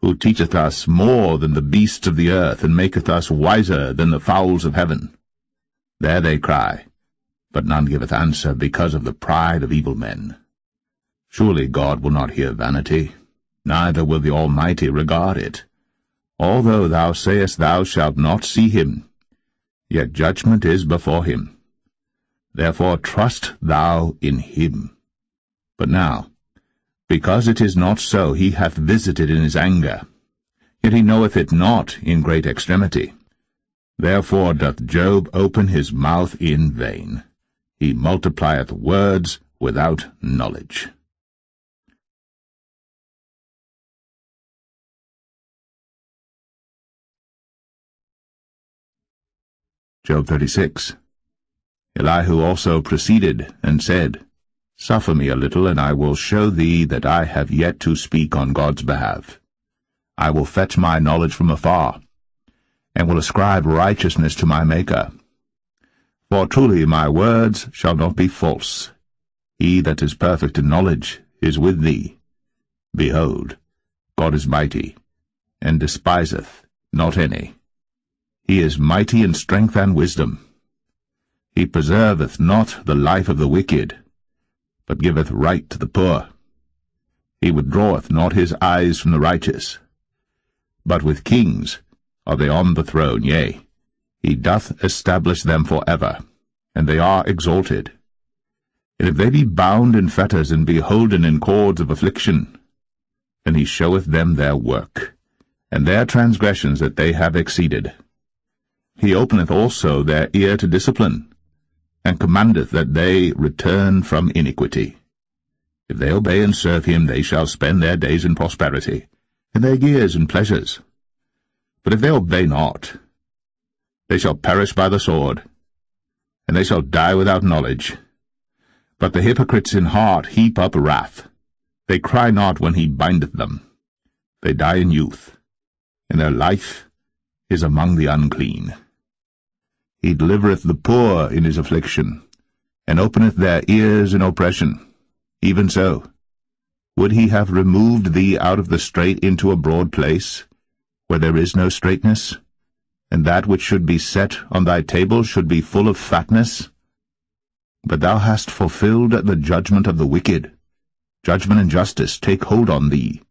Who teacheth us more than the beasts of the earth, and maketh us wiser than the fowls of heaven? There they cry, but none giveth answer, because of the pride of evil men. Surely God will not hear vanity, neither will the Almighty regard it. Although thou sayest thou shalt not see him, yet judgment is before him. Therefore trust thou in him. But now, because it is not so, he hath visited in his anger, yet he knoweth it not in great extremity. Therefore doth Job open his mouth in vain. He multiplieth words without knowledge. Job 36. Elihu also proceeded, and said, Suffer me a little, and I will show thee that I have yet to speak on God's behalf. I will fetch my knowledge from afar, and will ascribe righteousness to my Maker. For truly my words shall not be false. He that is perfect in knowledge is with thee. Behold, God is mighty, and despiseth not any. He is mighty in strength and wisdom. He preserveth not the life of the wicked, but giveth right to the poor. He withdraweth not his eyes from the righteous. But with kings are they on the throne, yea, he doth establish them for ever, and they are exalted. And if they be bound in fetters, and be holden in cords of affliction, then he showeth them their work, and their transgressions that they have exceeded. He openeth also their ear to discipline, and commandeth that they return from iniquity. If they obey and serve him, they shall spend their days in prosperity, and their years in pleasures. But if they obey not, they shall perish by the sword, and they shall die without knowledge. But the hypocrites in heart heap up wrath. They cry not when he bindeth them. They die in youth, and their life is among the unclean. He delivereth the poor in his affliction, and openeth their ears in oppression. Even so, would he have removed thee out of the strait into a broad place, where there is no straightness, and that which should be set on thy table should be full of fatness? But thou hast fulfilled the judgment of the wicked. Judgment and justice take hold on thee.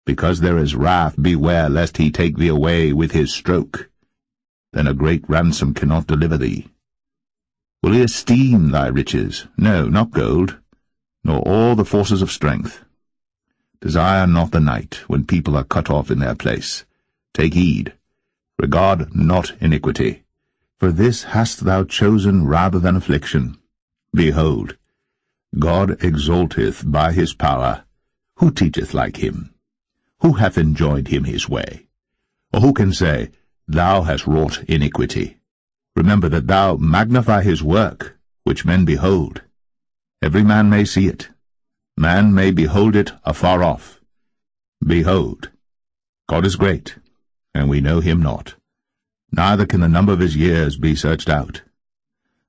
Because there is wrath, beware lest he take thee away with his stroke. Then a great ransom cannot deliver thee. Will he esteem thy riches? No, not gold, nor all the forces of strength. Desire not the night, when people are cut off in their place. Take heed, regard not iniquity, for this hast thou chosen rather than affliction. Behold, God exalteth by his power. Who teacheth like him? Who hath enjoined him his way? Or who can say, Thou hast wrought iniquity? Remember that thou magnify his work, which men behold. Every man may see it. Man may behold it afar off. Behold, God is great, and we know him not. Neither can the number of his years be searched out.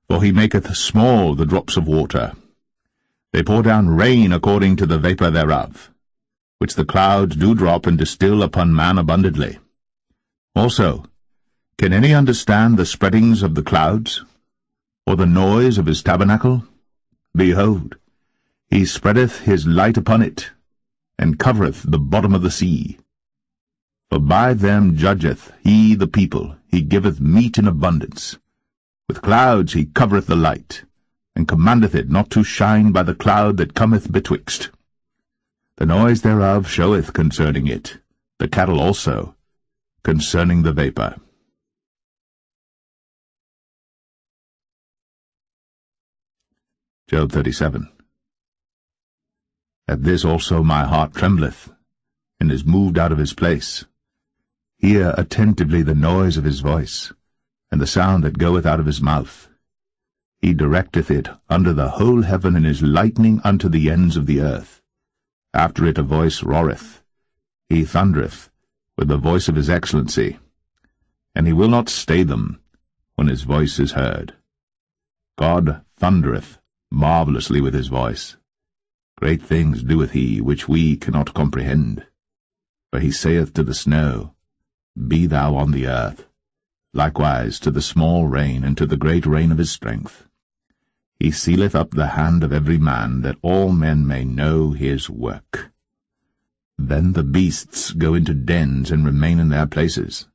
For he maketh small the drops of water. They pour down rain according to the vapour thereof, which the clouds do drop and distill upon man abundantly. Also, can any understand the spreadings of the clouds, or the noise of his tabernacle? Behold, he spreadeth his light upon it, and covereth the bottom of the sea. For by them judgeth he the people, he giveth meat in abundance. With clouds he covereth the light, and commandeth it not to shine by the cloud that cometh betwixt. The noise thereof showeth concerning it, the cattle also, concerning the vapour. Job 37. At this also my heart trembleth, and is moved out of his place. Hear attentively the noise of his voice, and the sound that goeth out of his mouth. He directeth it under the whole heaven, and is lightning unto the ends of the earth. After it a voice roareth. He thundereth with the voice of his excellency, and he will not stay them when his voice is heard. God thundereth marvellously with his voice. Great things doeth he, which we cannot comprehend. For he saith to the snow, Be thou on the earth, likewise to the small rain, and to the great rain of his strength. He sealeth up the hand of every man, that all men may know his work. Then the beasts go into dens, and remain in their places.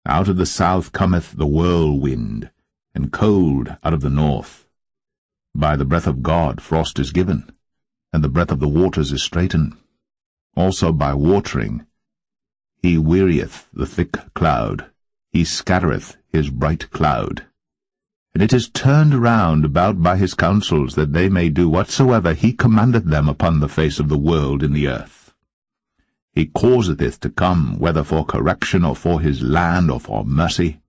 Out of the south cometh the whirlwind, and cold out of the north. By the breath of God frost is given, and the breath of the waters is straitened. Also by watering he wearieth the thick cloud, he scattereth his bright cloud. And it is turned round about by his counsels, that they may do whatsoever he commandeth them upon the face of the world in the earth. He causeth it to come, whether for correction, or for his land, or for mercy.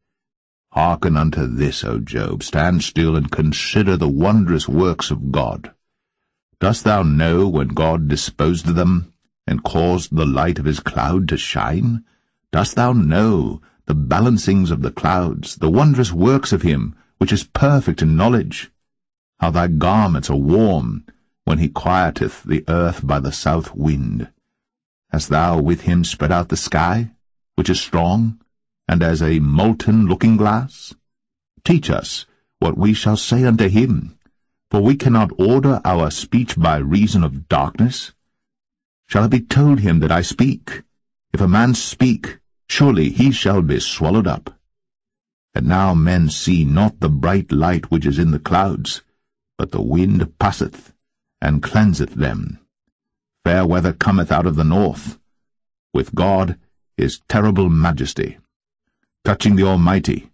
Hearken unto this, O Job, stand still, and consider the wondrous works of God. Dost thou know when God disposed them, and caused the light of his cloud to shine? Dost thou know the balancings of the clouds, the wondrous works of him, which is perfect in knowledge? How thy garments are warm, when he quieteth the earth by the south wind. Hast thou with him spread out the sky, which is strong, and as a molten looking-glass? Teach us what we shall say unto him, for we cannot order our speech by reason of darkness. Shall it be told him that I speak? If a man speak, surely he shall be swallowed up. And now men see not the bright light which is in the clouds, but the wind passeth, and cleanseth them. Fair weather cometh out of the north. With God his terrible majesty. Touching the Almighty,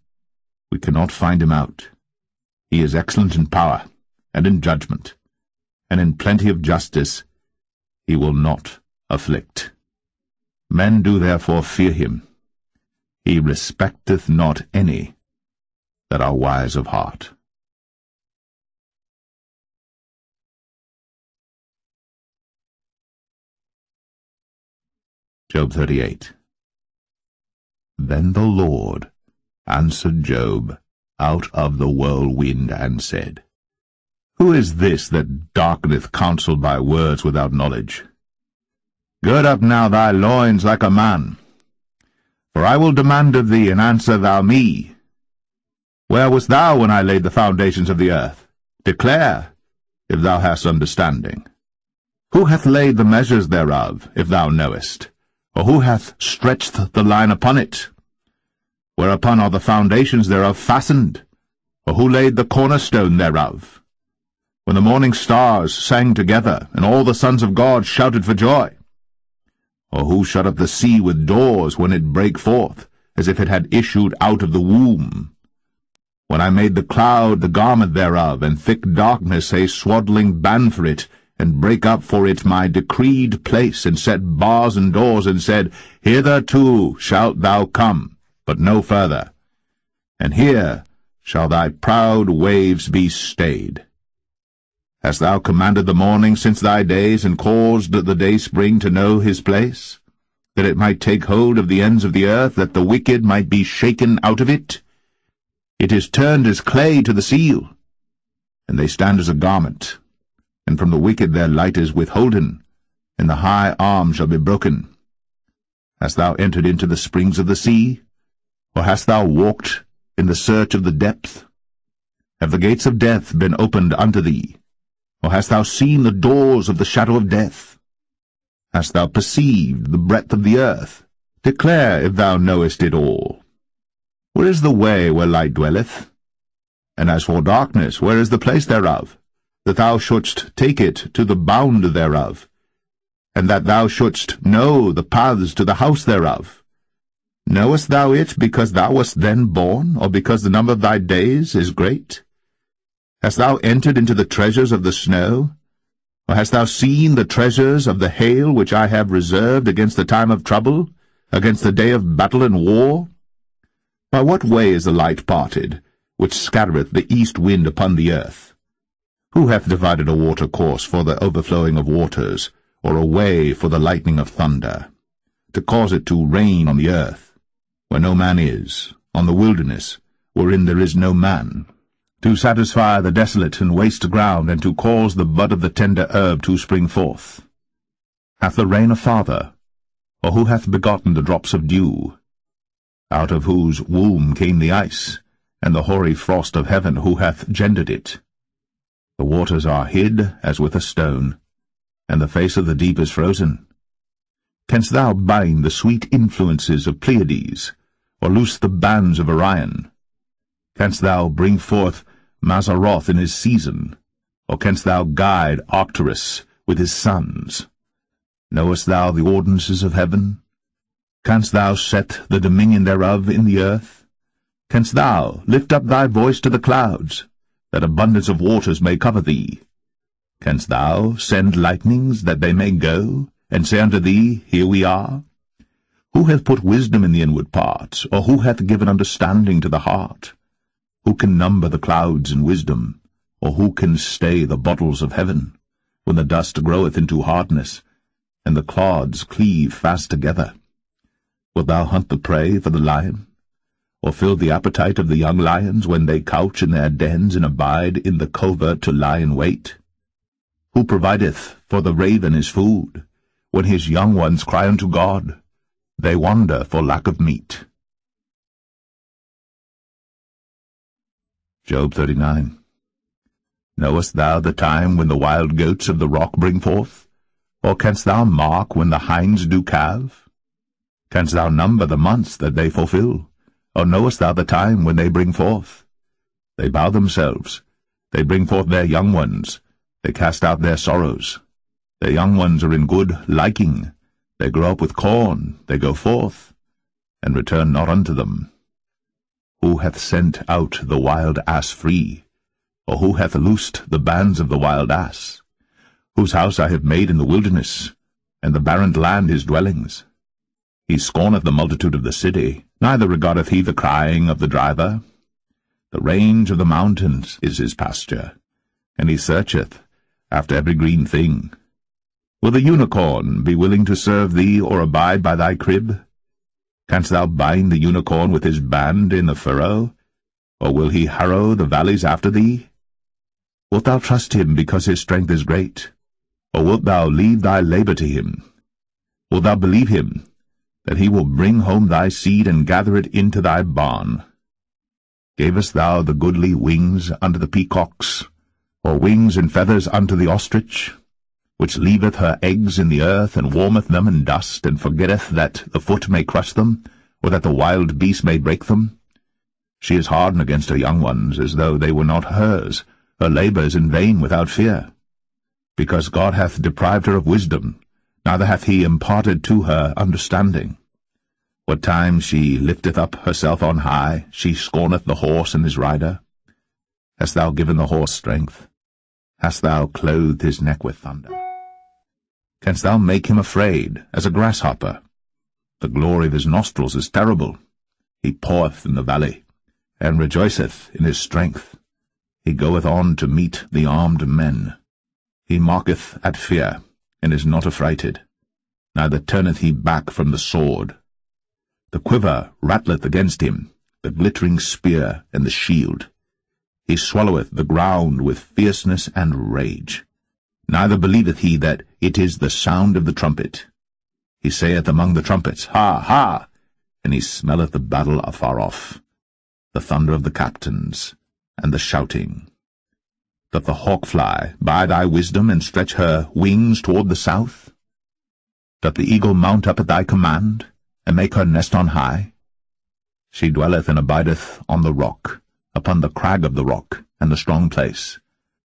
we cannot find him out. He is excellent in power and in judgment, and in plenty of justice he will not afflict. Men do therefore fear him. He respecteth not any that are wise of heart. Job 38. Then the Lord answered Job out of the whirlwind, and said, Who is this that darkeneth counsel by words without knowledge? Gird up now thy loins like a man, for I will demand of thee, and answer thou me. Where wast thou when I laid the foundations of the earth? Declare, if thou hast understanding. Who hath laid the measures thereof, if thou knowest? Or who hath stretched the line upon it? Whereupon are the foundations thereof fastened? Or who laid the cornerstone thereof? When the morning stars sang together, and all the sons of God shouted for joy? Or who shut up the sea with doors when it brake forth, as if it had issued out of the womb? When I made the cloud the garment thereof, and thick darkness a swaddling band for it, and brake up for it my decreed place, and set bars and doors, and said, Hitherto shalt thou come, but no further, and here shall thy proud waves be stayed. Hast thou commanded the morning since thy days, and caused the dayspring to know his place, that it might take hold of the ends of the earth, that the wicked might be shaken out of it? It is turned as clay to the seal, and they stand as a garment. And from the wicked their light is withholden, and the high arm shall be broken. Hast thou entered into the springs of the sea? Or hast thou walked in the search of the depth? Have the gates of death been opened unto thee? Or hast thou seen the doors of the shadow of death? Hast thou perceived the breadth of the earth? Declare, if thou knowest it all. Where is the way where light dwelleth? And as for darkness, where is the place thereof? That thou shouldst take it to the bound thereof, and that thou shouldst know the paths to the house thereof. Knowest thou it because thou wast then born, or because the number of thy days is great? Hast thou entered into the treasures of the snow? Or hast thou seen the treasures of the hail which I have reserved against the time of trouble, against the day of battle and war? By what way is the light parted, which scattereth the east wind upon the earth? Who hath divided a water course for the overflowing of waters, or a way for the lightning of thunder, to cause it to rain on the earth, where no man is, on the wilderness, wherein there is no man, to satisfy the desolate and waste ground, and to cause the bud of the tender herb to spring forth? Hath the rain a father, or who hath begotten the drops of dew? Out of whose womb came the ice, and the hoary frost of heaven, who hath gendered it? The waters are hid as with a stone, and the face of the deep is frozen. Canst thou bind the sweet influences of Pleiades, or loose the bands of Orion? Canst thou bring forth Mazzaroth in his season, or canst thou guide Arcturus with his sons? Knowest thou the ordinances of heaven? Canst thou set the dominion thereof in the earth? Canst thou lift up thy voice to the clouds, that abundance of waters may cover thee? Canst thou send lightnings, that they may go, and say unto thee, Here we are? Who hath put wisdom in the inward parts, or who hath given understanding to the heart? Who can number the clouds in wisdom, or who can stay the bottles of heaven, when the dust groweth into hardness, and the clods cleave fast together? Wilt thou hunt the prey for the lion, or fill the appetite of the young lions, when they couch in their dens, and abide in the covert to lie in wait? Who provideth for the raven his food, when his young ones cry unto God? They wander for lack of meat. Job 39. Knowest thou the time when the wild goats of the rock bring forth? Or canst thou mark when the hinds do calve? Canst thou number the months that they fulfill? Or knowest thou the time when they bring forth? They bow themselves, they bring forth their young ones, they cast out their sorrows. Their young ones are in good liking, they grow up with corn, they go forth, and return not unto them? Who hath sent out the wild ass free? Or who hath loosed the bands of the wild ass? Whose house I have made in the wilderness, and the barren land his dwellings. He scorneth the multitude of the city, neither regardeth he the crying of the driver. The range of the mountains is his pasture, and he searcheth after every green thing. Will the unicorn be willing to serve thee, or abide by thy crib? Canst thou bind the unicorn with his band in the furrow? Or will he harrow the valleys after thee? Wilt thou trust him because his strength is great? Or wilt thou leave thy labor to him? Wilt thou believe him, that he will bring home thy seed and gather it into thy barn? Gavest thou the goodly wings unto the peacocks, or wings and feathers unto the ostrich, which leaveth her eggs in the earth, and warmeth them in dust, and forgetteth that the foot may crush them, or that the wild beast may break them? She is hardened against her young ones, as though they were not hers. Her labour is in vain without fear. Because God hath deprived her of wisdom, neither hath he imparted to her understanding. What time she lifteth up herself on high, she scorneth the horse and his rider. Hast thou given the horse strength? Hast thou clothed his neck with thunder? Canst thou make him afraid as a grasshopper? The glory of his nostrils is terrible. He paweth in the valley, and rejoiceth in his strength. He goeth on to meet the armed men. He mocketh at fear, and is not affrighted, neither turneth he back from the sword. The quiver rattleth against him, the glittering spear and the shield. He swalloweth the ground with fierceness and rage. Neither believeth he that it is the sound of the trumpet. He saith among the trumpets, Ha, ha! And he smelleth the battle afar off, the thunder of the captains, and the shouting. Doth the hawk fly by thy wisdom, and stretch her wings toward the south? Doth the eagle mount up at thy command, and make her nest on high? She dwelleth and abideth on the rock, upon the crag of the rock, and the strong place.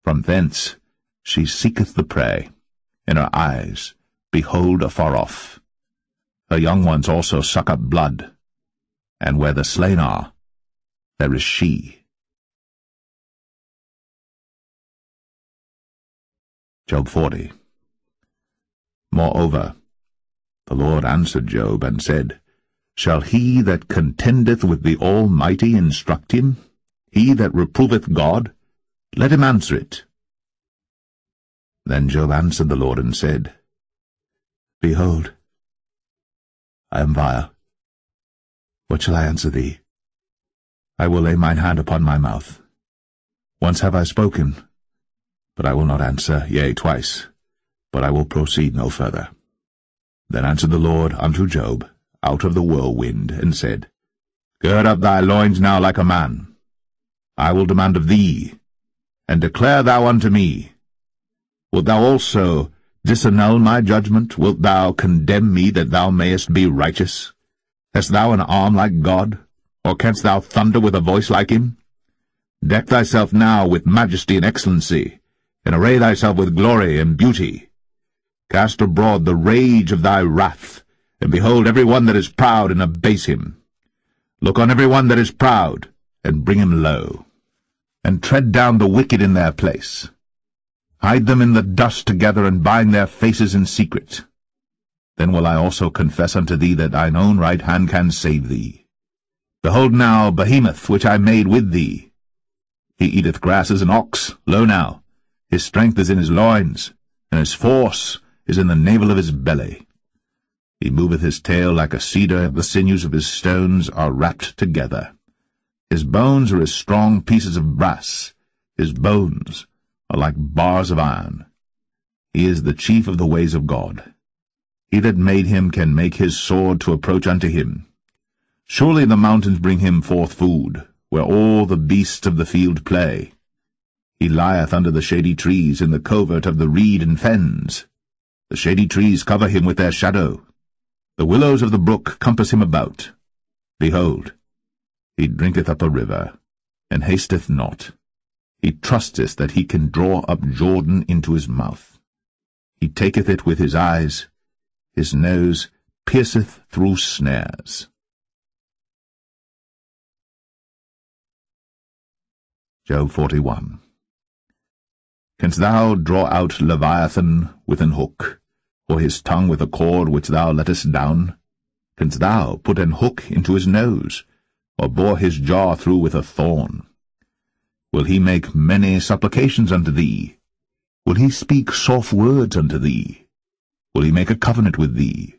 From thence she seeketh the prey, and her eyes behold afar off. Her young ones also suck up blood, and where the slain are, there is she. Job 40. Moreover, the Lord answered Job, and said, Shall he that contendeth with the Almighty instruct him? He that reproveth God? Let him answer it. Then Job answered the Lord, and said, Behold, I am vile. What shall I answer thee? I will lay mine hand upon my mouth. Once have I spoken, but I will not answer, yea, twice, but I will proceed no further. Then answered the Lord unto Job out of the whirlwind, and said, Gird up thy loins now like a man. I will demand of thee, and declare thou unto me. Wilt thou also disannul my judgment? Wilt thou condemn me, that thou mayest be righteous? Hast thou an arm like God, or canst thou thunder with a voice like him? Deck thyself now with majesty and excellency, and array thyself with glory and beauty. Cast abroad the rage of thy wrath, and behold every one that is proud, and abase him. Look on every one that is proud, and bring him low, and tread down the wicked in their place. Hide them in the dust together, and bind their faces in secret. Then will I also confess unto thee that thine own right hand can save thee. Behold now Behemoth, which I made with thee. He eateth grass as an ox. Lo now, his strength is in his loins, and his force is in the navel of his belly. He moveth his tail like a cedar, the sinews of his stones are wrapped together. His bones are as strong pieces of brass, his bones are like bars of iron. He is the chief of the ways of God. He that made him can make his sword to approach unto him. Surely the mountains bring him forth food, where all the beasts of the field play. He lieth under the shady trees, in the covert of the reed and fens. The shady trees cover him with their shadow. The willows of the brook compass him about. Behold, he drinketh up a river, and hasteth not. He trusteth that he can draw up Jordan into his mouth. He taketh it with his eyes. His nose pierceth through snares. Job 41. Canst thou draw out Leviathan with an hook, or his tongue with a cord which thou lettest down? Canst thou put an hook into his nose, or bore his jaw through with a thorn? Will he make many supplications unto thee? Will he speak soft words unto thee? Will he make a covenant with thee?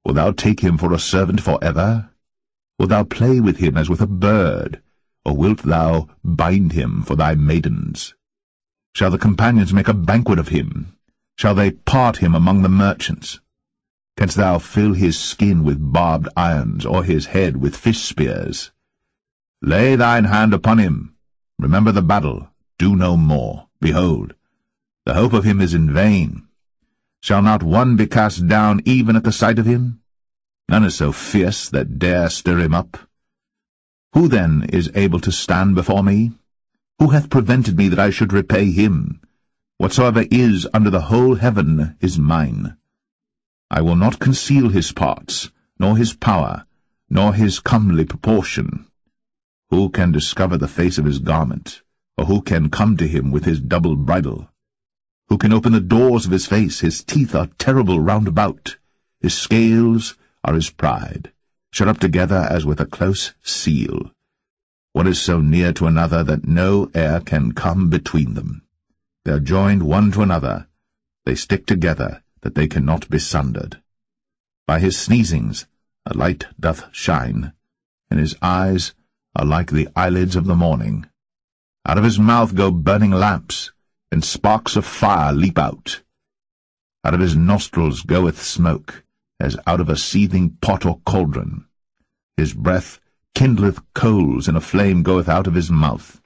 Wilt thou take him for a servant for ever? Wilt thou play with him as with a bird, or wilt thou bind him for thy maidens? Shall the companions make a banquet of him? Shall they part him among the merchants? Canst thou fill his skin with barbed irons, or his head with fish spears? Lay thine hand upon him. Remember the battle. Do no more. Behold, the hope of him is in vain. Shall not one be cast down even at the sight of him? None is so fierce that dare stir him up. Who then is able to stand before me? Who hath prevented me that I should repay him? Whatsoever is under the whole heaven is mine. I will not conceal his parts, nor his power, nor his comely proportion. Who can discover the face of his garment, or who can come to him with his double bridle? Who can open the doors of his face? His teeth are terrible round about. His scales are his pride, shut up together as with a close seal. One is so near to another that no air can come between them. They are joined one to another. They stick together, that they cannot be sundered. By his sneezings a light doth shine, and his eyes are like the eyelids of the morning. Out of his mouth go burning lamps, and sparks of fire leap out. Out of his nostrils goeth smoke, as out of a seething pot or cauldron. His breath kindleth coals, and a flame goeth out of his mouth.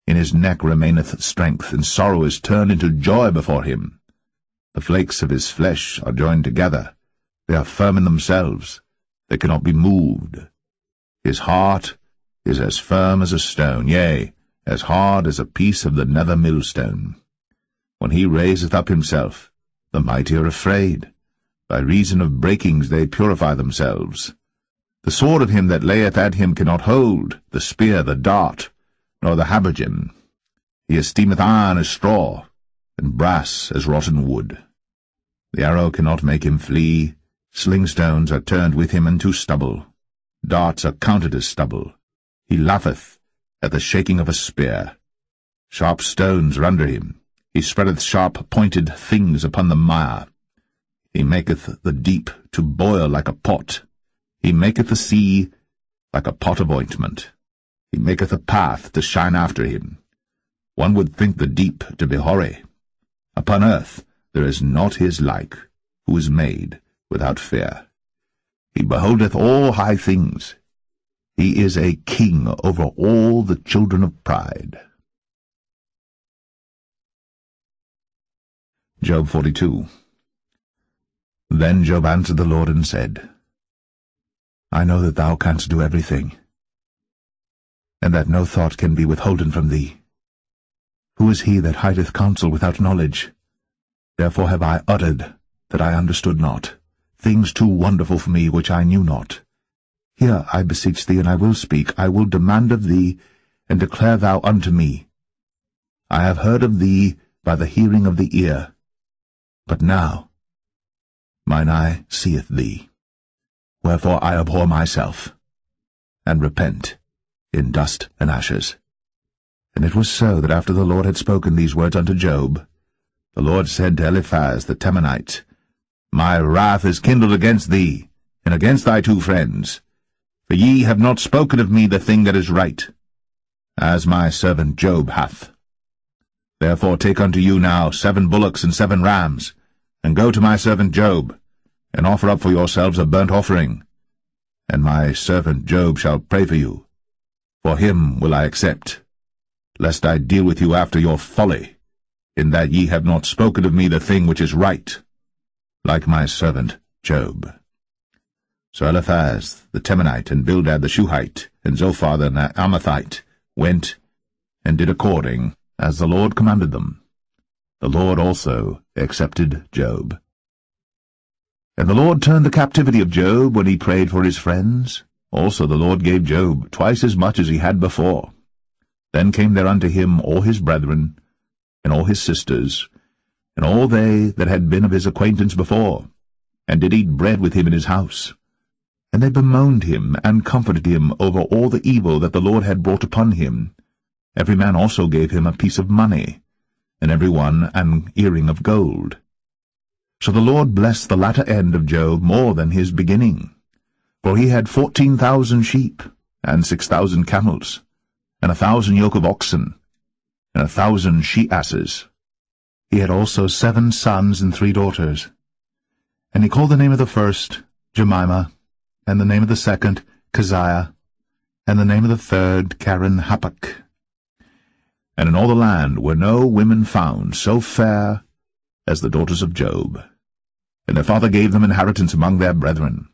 In his neck remaineth strength, and sorrow is turned into joy before him. The flakes of his flesh are joined together. They are firm in themselves. They cannot be moved. His heart is as firm as a stone, yea, as hard as a piece of the nether millstone. When he raiseth up himself, the mighty are afraid. By reason of breakings they purify themselves. The sword of him that layeth at him cannot hold, the spear, the dart, nor the habergeon. He esteemeth iron as straw, and brass as rotten wood. The arrow cannot make him flee. Slingstones are turned with him into stubble. Darts are counted as stubble. He laugheth at the shaking of a spear. Sharp stones are under him. He spreadeth sharp-pointed things upon the mire. He maketh the deep to boil like a pot. He maketh the sea like a pot of ointment. He maketh a path to shine after him. One would think the deep to be hoary. Upon earth there is not his like, who is made without fear. He beholdeth all high things. He is a king over all the children of pride. Job 42. Then Job answered the Lord and said, I know that thou canst do everything, and that no thought can be withholden from thee. Who is he that hideth counsel without knowledge? Therefore have I uttered that I understood not, things too wonderful for me which I knew not. Hear, I beseech thee, and I will speak. I will demand of thee, and declare thou unto me. I have heard of thee by the hearing of the ear, but now mine eye seeth thee. Wherefore I abhor myself, and repent in dust and ashes. And it was so that after the Lord had spoken these words unto Job, the Lord said to Eliphaz the Temanite, My wrath is kindled against thee, and against thy two friends, for ye have not spoken of me the thing that is right, as my servant Job hath. Therefore take unto you now 7 bullocks and 7 rams, and go to my servant Job, and offer up for yourselves a burnt offering, and my servant Job shall pray for you. For him will I accept, lest I deal with you after your folly, in that ye have not spoken of me the thing which is right, like my servant Job. So Eliphaz the Temanite, and Bildad the Shuhite, and Zophar the Naamathite went and did according as the Lord commanded them. The Lord also accepted Job. And the Lord turned the captivity of Job when he prayed for his friends. Also the Lord gave Job twice as much as he had before. Then came there unto him all his brethren, and all his sisters, and all they that had been of his acquaintance before, and did eat bread with him in his house. And they bemoaned him, and comforted him over all the evil that the Lord had brought upon him. Every man also gave him a piece of money, and every one an earring of gold. So the Lord blessed the latter end of Job more than his beginning. For he had 14,000 sheep, and 6,000 camels, and 1,000 yoke of oxen, and 1,000 she-asses. He had also 7 sons and 3 daughters. And he called the name of the first Jemimah, and the name of the second Keziah, and the name of the third Karen-Happuch. And in all the land were no women found so fair as the daughters of Job. And their father gave them inheritance among their brethren.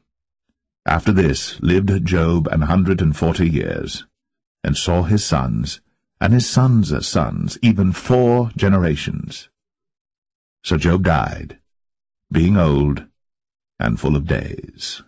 After this lived Job 140 years, and saw his sons, and his sons' sons, even 4 generations. So Job died, being old and full of days.